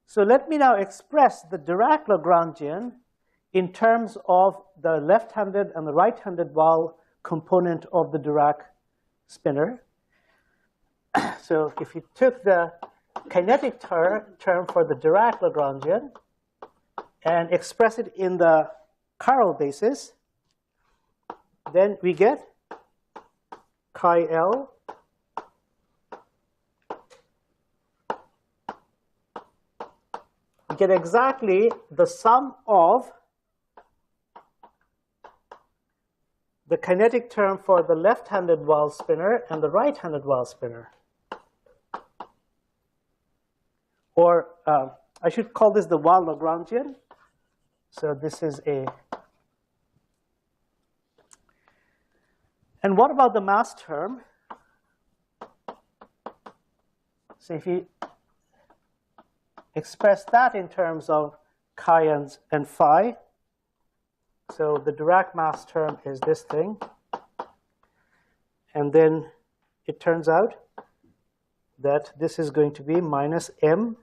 S1: So let me now express the Dirac Lagrangian in terms of the left-handed and the right-handed Weyl component of the Dirac spinner. So if you took the kinetic term for the Dirac Lagrangian and express it in the chiral basis, then we get chi L we get exactly the sum of the kinetic term for the left-handed Weyl spinner and the right-handed Weyl spinner. Or I should call this the Weyl Lagrangian. So this is a. And what about the mass term? So if you express that in terms of chi and phi, so the Dirac mass term is this thing. And then it turns out that this is going to be minus m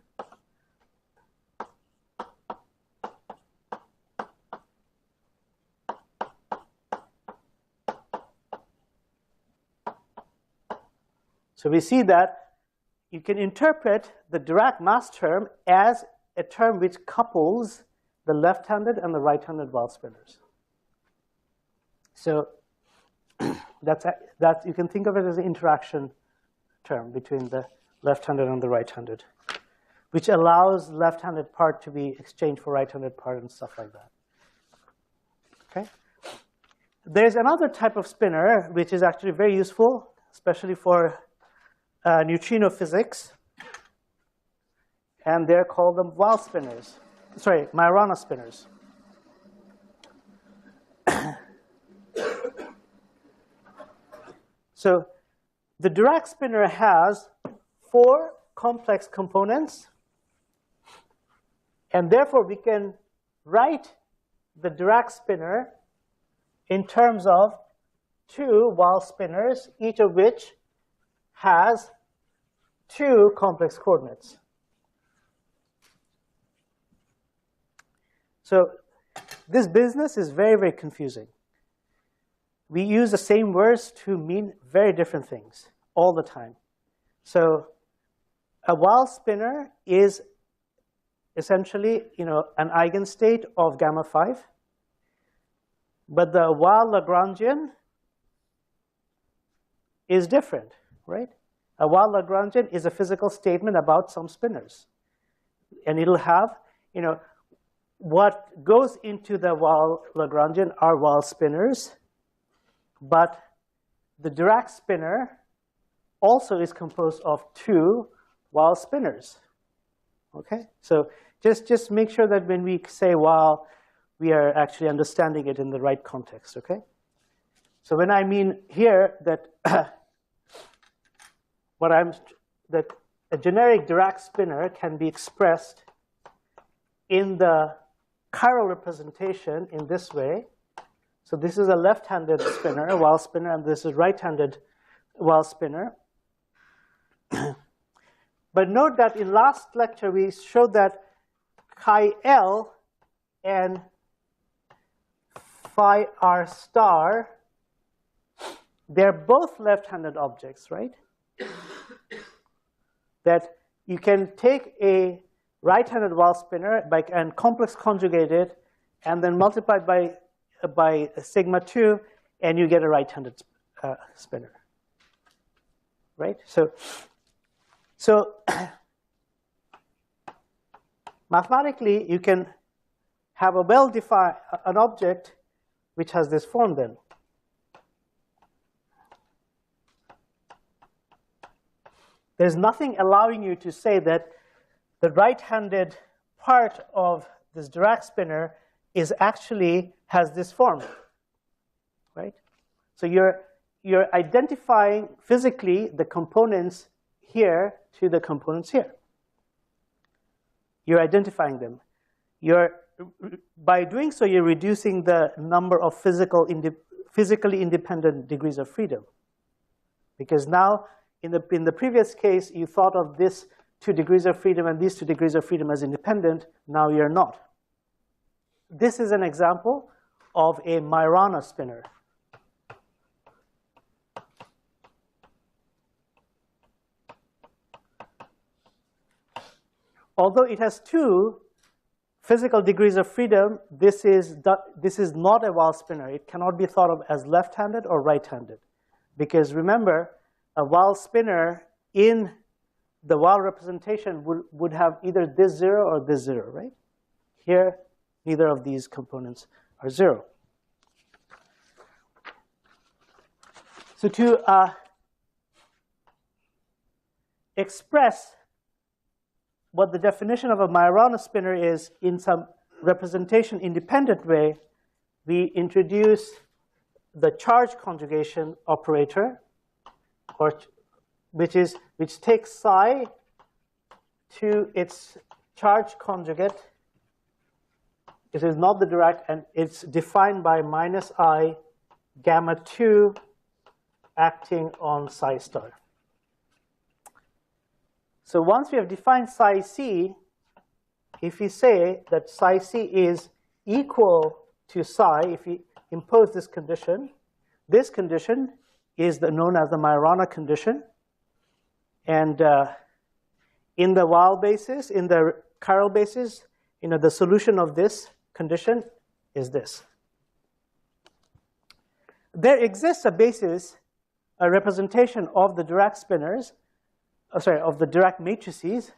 S1: So we see that you can interpret the Dirac mass term as a term which couples the left-handed and the right-handed Weyl spinners. So that you can think of it as an interaction term between the left-handed and the right-handed, which allows left-handed part to be exchanged for right-handed part and stuff like that. Okay. There's another type of spinner which is actually very useful, especially for neutrino physics, and they're called the Weyl spinners. Sorry, Majorana spinners. So the Dirac spinner has 4 complex components, and therefore we can write the Dirac spinner in terms of 2 Weyl spinners, each of which has 2 complex coordinates. So this business is very, very confusing. We use the same words to mean very different things all the time. So a Weyl spinner is essentially, an eigenstate of gamma 5. But the Weyl Lagrangian is different, right? A Weyl Lagrangian is a physical statement about some spinors. And it'll have, what goes into the Weyl Lagrangian are Weyl spinors, but the Dirac spinor also is composed of 2 Weyl spinors. Okay? So just make sure that when we say Weyl, we are actually understanding it in the right context, okay? So when I mean here that that a generic Dirac spinor can be expressed in the chiral representation in this way. So this is a left-handed spinor, a Weyl spinor, and this is right-handed Weyl spinor. But note that in last lecture we showed that chi L and phi r star, they're both left-handed objects, right? That you can take a right-handed Weyl spinor and complex conjugate it, and then multiply it by sigma 2, and you get a right-handed spinor, right? So mathematically, you can have a well-defined an object which has this form then. There's nothing allowing you to say that the right-handed part of this Dirac spinor is actually has this form, right? So you're identifying physically the components here to the components here. You're identifying them. By doing so, you're reducing the number of physically independent degrees of freedom. Because now, in the previous case, you thought of this 2 degrees of freedom and these 2 degrees of freedom as independent. Now you're not. This is an example of a Majorana spinor. Although it has 2 physical degrees of freedom, this is not a Weyl spinor. It cannot be thought of as left-handed or right-handed. Because remember, a Weyl spinor in the Weyl representation would have either this 0 or this 0, right? Here, neither of these components are 0. So to express what the definition of a Majorana spinor is in some representation independent way, we introduce the charge conjugation operator, which takes psi to its charge conjugate. It is not the Dirac, and it's defined by minus I gamma 2 acting on psi star. So once we have defined psi c, if we say that psi c is equal to psi, if we impose this condition is known as the Majorana condition. And in the Weyl basis, in the chiral basis, the solution of this condition is this. There exists a basis, a representation of the Dirac spinors, of the Dirac matrices,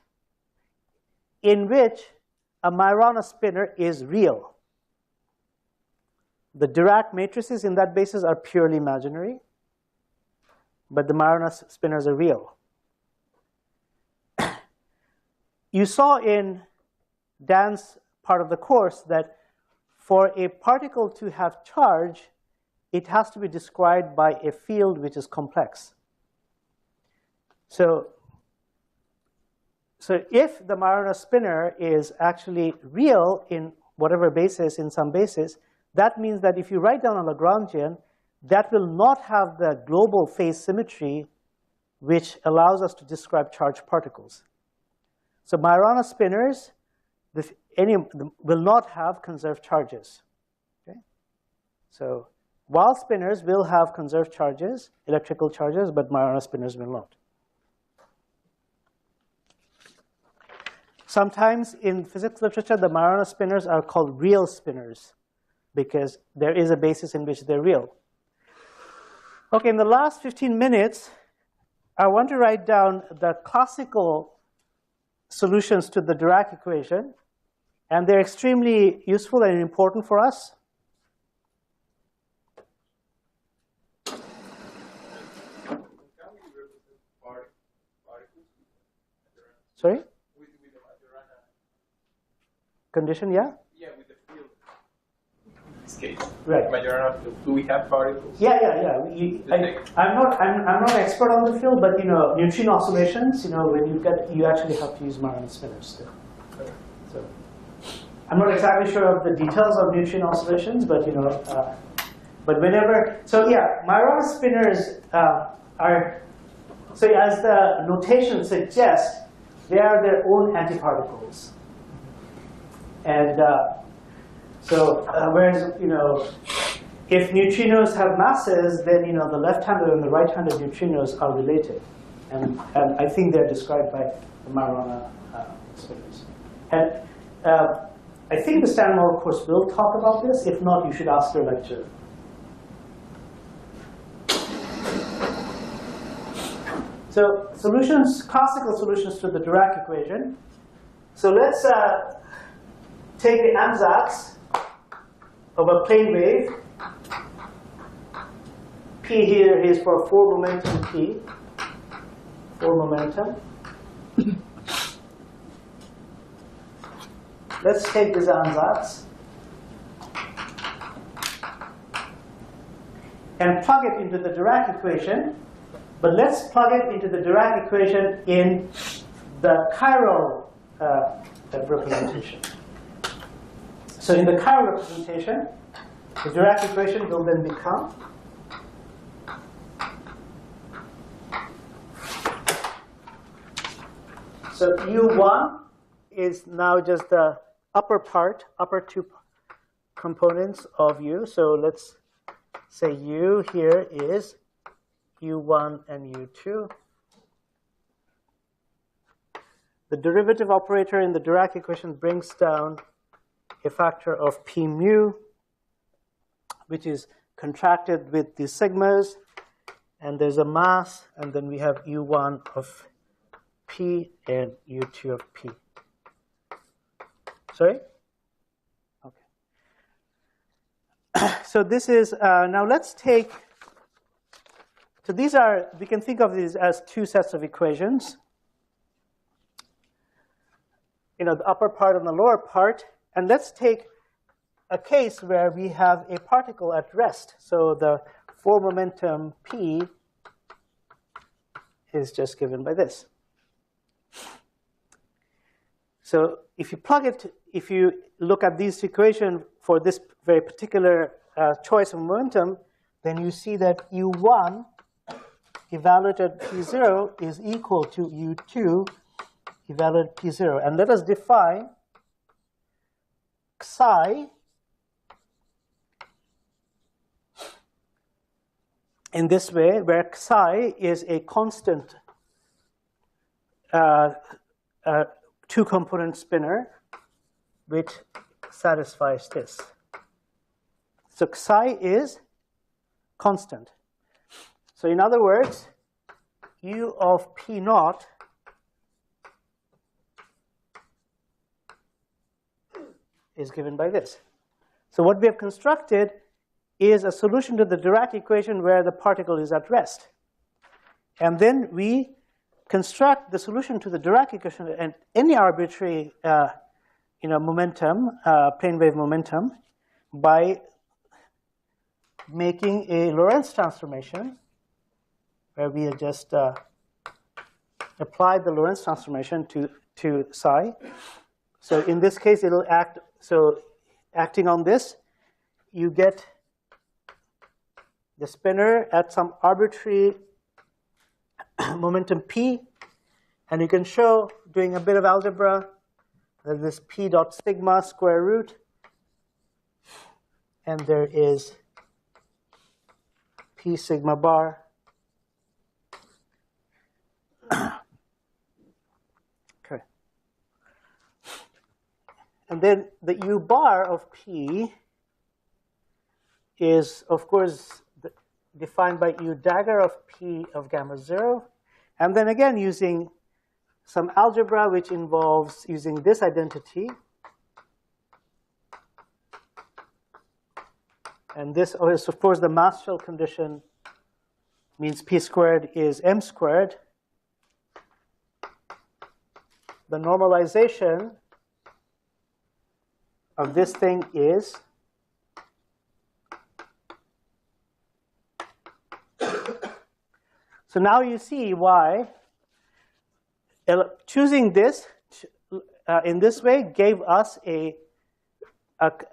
S1: in which a Majorana spinor is real. The Dirac matrices in that basis are purely imaginary, but the Majorana spinors are real. You saw in Dan's part of the course that for a particle to have charge, it has to be described by a field which is complex. So if the Majorana spinor is actually real in whatever basis, in some basis, that means that if you write down a Lagrangian, that will not have the global phase symmetry which allows us to describe charged particles. So Majorana spinors will not have conserved charges. Okay? So Weyl spinors will have conserved charges, electrical charges, but Majorana spinors will not. Sometimes in physics literature, the Majorana spinors are called real spinors because there is a basis in which they're real. Okay, in the last 15 minutes, I want to write down the classical solutions to the Dirac equation, and they're extremely useful and important for us. Sorry? Condition, yeah?
S5: Yeah, with the field. In this case.
S1: Right.
S5: Majorana field. Do we have particles?
S1: Yeah. I'm not an expert on the field, but neutrino oscillations. When you actually have to use Majorana spinners still. So I'm not exactly sure of the details of neutrino oscillations, but but whenever. So yeah, Majorana spinners are. So as the notation suggests, they are their own antiparticles. And whereas, if neutrinos have masses, then, the left-handed and the right-handed neutrinos are related. And I think they're described by the Majorana spinners. And I think the Stan Moore course will talk about this. If not, you should ask your lecturer. So classical solutions to the Dirac equation. So let's take the ansatz of a plane wave. P here is for 4 momentum P. 4 momentum. Let's take this ansatz and plug it into the Dirac equation. But let's plug it into the Dirac equation in the chiral representation. So in the chiral representation, the Dirac equation will then become so U1 is now just the upper two components of U. So let's say U here is U1 and U2. The derivative operator in the Dirac equation brings down a factor of P mu, which is contracted with the sigmas, and there's a mass, and then we have U1 of P and U2 of P. Sorry? Okay. So this is, now let's take, so these are, we can think of these as two sets of equations. The upper part and the lower part. And let's take a case where we have a particle at rest. So the 4 momentum P is just given by this. So if you look at this equation for this very particular choice of momentum, then you see that U1 evaluated at P0 is equal to U2 evaluated at P0. And let us define psi in this way, where psi is a constant two-component spinner which satisfies this. So psi is constant. So in other words, U of P naught is given by this. So what we have constructed is a solution to the Dirac equation where the particle is at rest. And then we construct the solution to the Dirac equation and any arbitrary momentum, plane wave momentum, by making a Lorentz transformation where we just apply the Lorentz transformation to psi. So in this case, it'll act. So acting on this, you get the spinner at some arbitrary momentum P, and you can show, doing a bit of algebra, that this P dot sigma square root, and there is P sigma bar. Okay. And then the U bar of P is, of course, defined by U dagger of P of gamma 0. And then again, using some algebra which involves using this identity. And this is, of course, the mass shell condition means p squared is m squared. The normalization of this thing is so now you see why choosing this in this way gave us a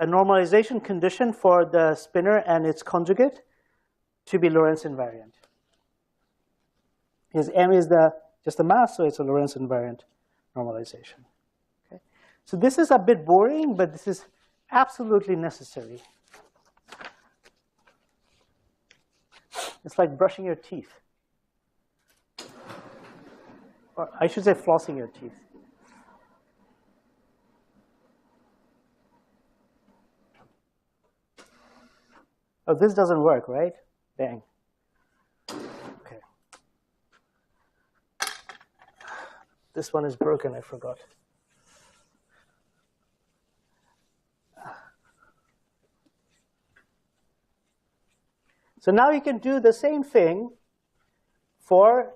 S1: normalization condition for the spinner and its conjugate to be Lorentz invariant. Because m is just the mass, so it's a Lorentz invariant normalization. Okay? So this is a bit boring, but this is absolutely necessary. It's like brushing your teeth. Or I should say flossing your teeth. Oh, this doesn't work, right? Dang. Okay. This one is broken, I forgot. So now you can do the same thing for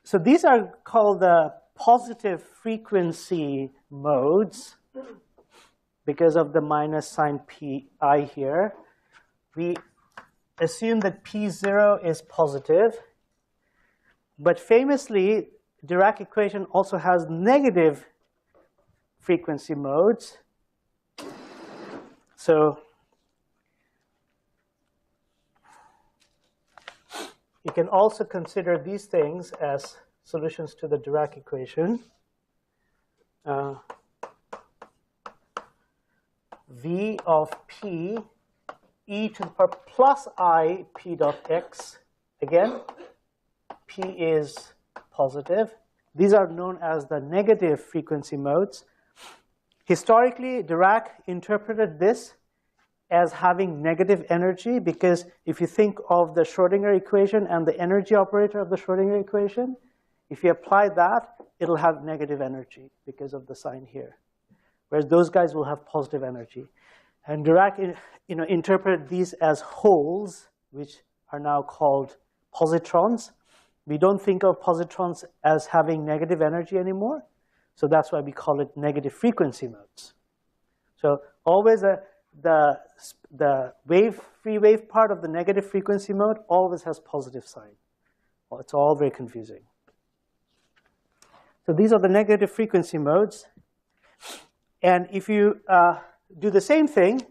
S1: so these are called the positive frequency modes because of the minus sign pi here. We assume that p0 is positive, but famously Dirac equation also has negative frequency modes. So you can also consider these things as solutions to the Dirac equation. V of p e to the power plus I p dot x. Again, p is positive. These are known as the negative frequency modes. Historically, Dirac interpreted this as having negative energy because if you think of the Schrodinger equation and the energy operator of the Schrodinger equation, if you apply that, it'll have negative energy because of the sign here, whereas those guys will have positive energy. And Dirac interpreted these as holes, which are now called positrons. We don't think of positrons as having negative energy anymore, so that's why we call it negative frequency modes. So always the free wave part of the negative frequency mode always has positive sign. Well, it's all very confusing. So these are the negative frequency modes. And if you do the same thing,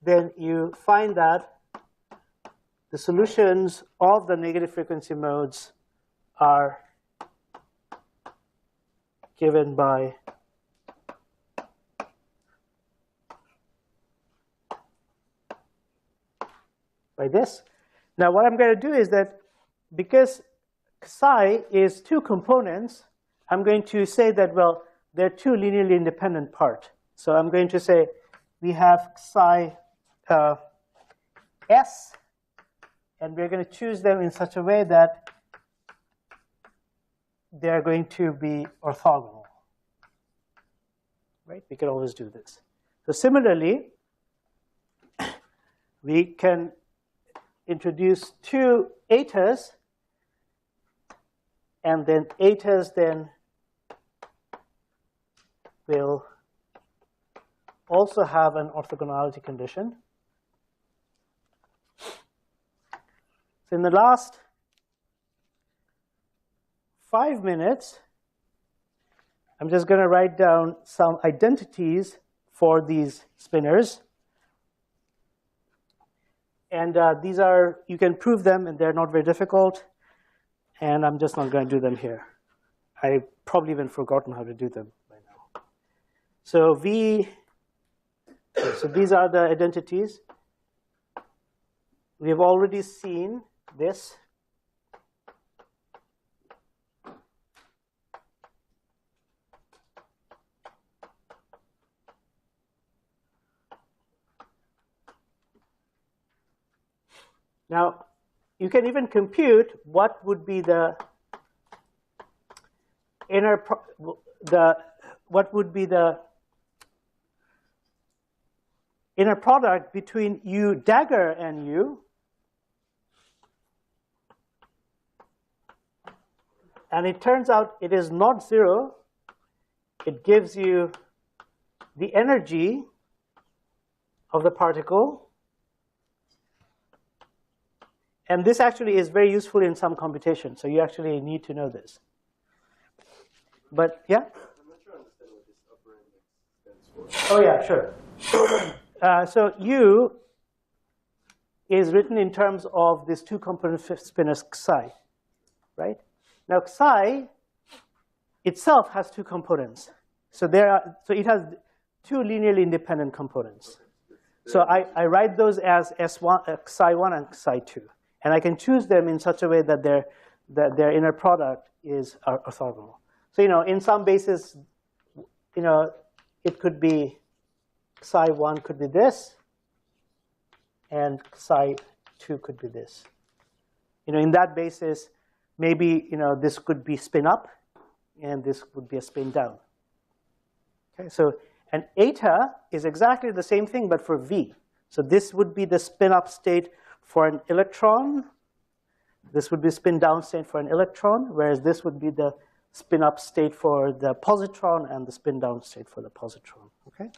S1: then you find that the solutions of the negative frequency modes are given by this. Now what I'm going to do is that because psi is two components, I'm going to say that, well, they're two linearly independent parts. So I'm going to say we have psi s, and we're going to choose them in such a way that they're going to be orthogonal. Right? We can always do this. So similarly, we can introduce two etas, and then etas then will also have an orthogonality condition. So in the last 5 minutes, I'm just going to write down some identities for these spinners. And these are, you can prove them, and they're not very difficult. And I'm just not going to do them here. I've probably even forgotten how to do them by now. So so these are the identities. We have already seen this. Now, you can even compute what would be the inner product between U dagger and U. And it turns out it is not zero. It gives you the energy of the particle. And this actually is very useful in some computation. So you actually need to know this. But yeah?
S6: I'm not sure I understand what this upper index stands for.
S1: Oh, yeah, sure. So U is written in terms of this two-component spinor psi, right? Now, psi itself has two components. So it has two linearly independent components. So I write those as psi1 and psi2. And I can choose them in such a way that their inner product is orthogonal. So, in some bases, it could be psi1 could be this, and psi2 could be this. In that basis, maybe, this could be spin up, and this would be a spin down. Okay, so an eta is exactly the same thing, but for V. So this would be the spin up state for an electron. This would be spin down state for an electron, whereas this would be the spin up state for the positron and the spin down state for the positron. Okay.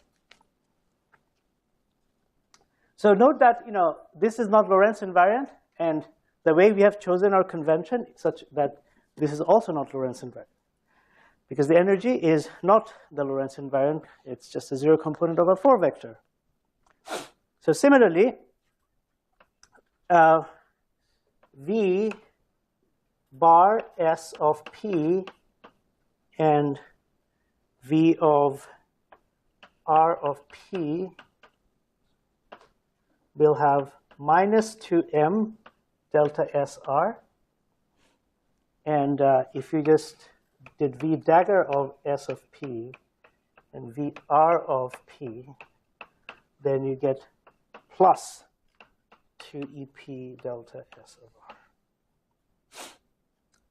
S1: So note that this is not Lorentz invariant, and the way we have chosen our convention is such that this is also not Lorentz invariant, because the energy is not the Lorentz invariant. It's just a zero component of a 4 vector. So similarly, V bar S of P and V of R of P will have minus 2m delta SR. And if you just did V dagger of S of P and VR of P, then you get plus 2EP delta S of R.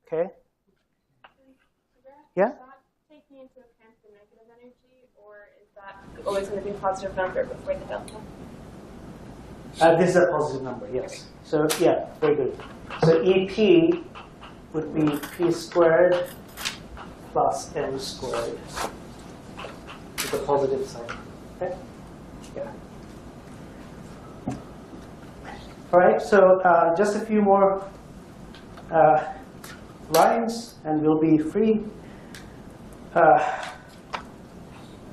S1: Okay? Yeah?
S7: Is that taking into account the negative energy, or is that always going to be a positive number before the delta?
S1: This is a positive number, yes. So yeah, very good. So EP would be P squared plus M squared with the positive sign. Okay? Yeah. All right, so just a few more lines and we'll be free.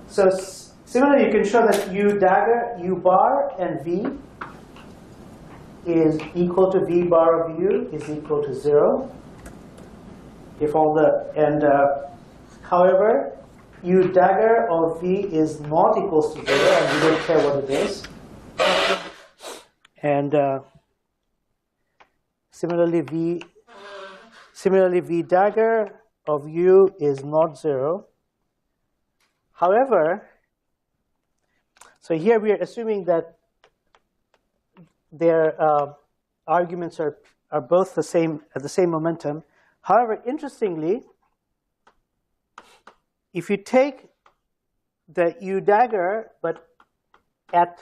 S1: So similarly, you can show that U dagger, U bar, and V is equal to V bar of U is equal to 0. If all the, however, U dagger of V is not equals to 0, and we don't care what it is. And similarly, V dagger of U is not 0. However, so here we are assuming that their arguments are both the same at the same momentum. However, interestingly, if you take the U dagger, but at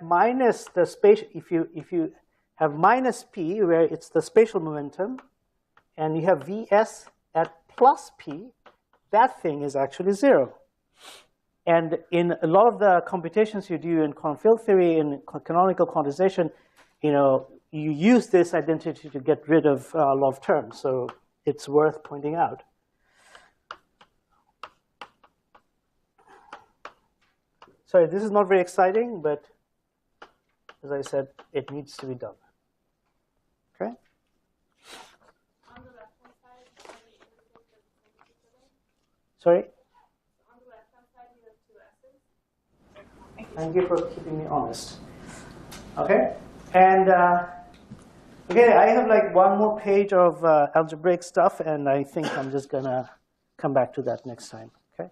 S1: minus the spatial, if you have minus P, where it's the spatial momentum, and you have Vs at plus P, that thing is actually 0. And in a lot of the computations you do in quantum field theory and canonical quantization, you use this identity to get rid of law of terms. So it's worth pointing out. Sorry, this is not very exciting, but as I said, it needs to be done. Okay?
S7: On the left-hand side, are the intervals the same as each other?
S1: Sorry?
S7: On the left-hand side, you have two S's.
S1: Thank you for keeping me honest. Okay? And okay, I have like one more page of algebraic stuff, and I think I'm just going to come back to that next time. Okay?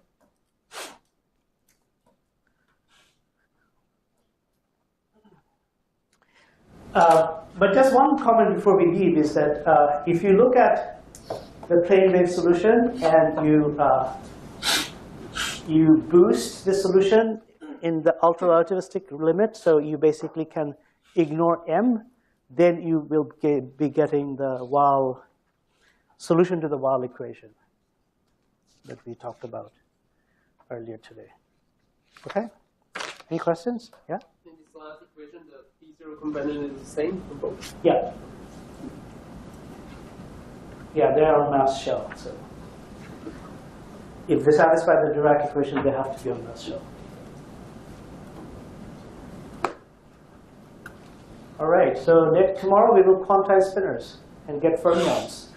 S1: But just one comment before we leave is that if you look at the plane wave solution and you boost the solution in the ultra-relativistic limit, so you basically can ignore m, then you will be getting the Weyl solution to the Weyl equation that we talked about earlier today. Okay? Any questions? Yeah?
S6: In this last equation, the P0 component is the same for both.
S1: Yeah. Yeah, they are on mass shell. So if they satisfy the Dirac equation, they have to be on mass shell. All right, so tomorrow we will quantize spinors and get fermions.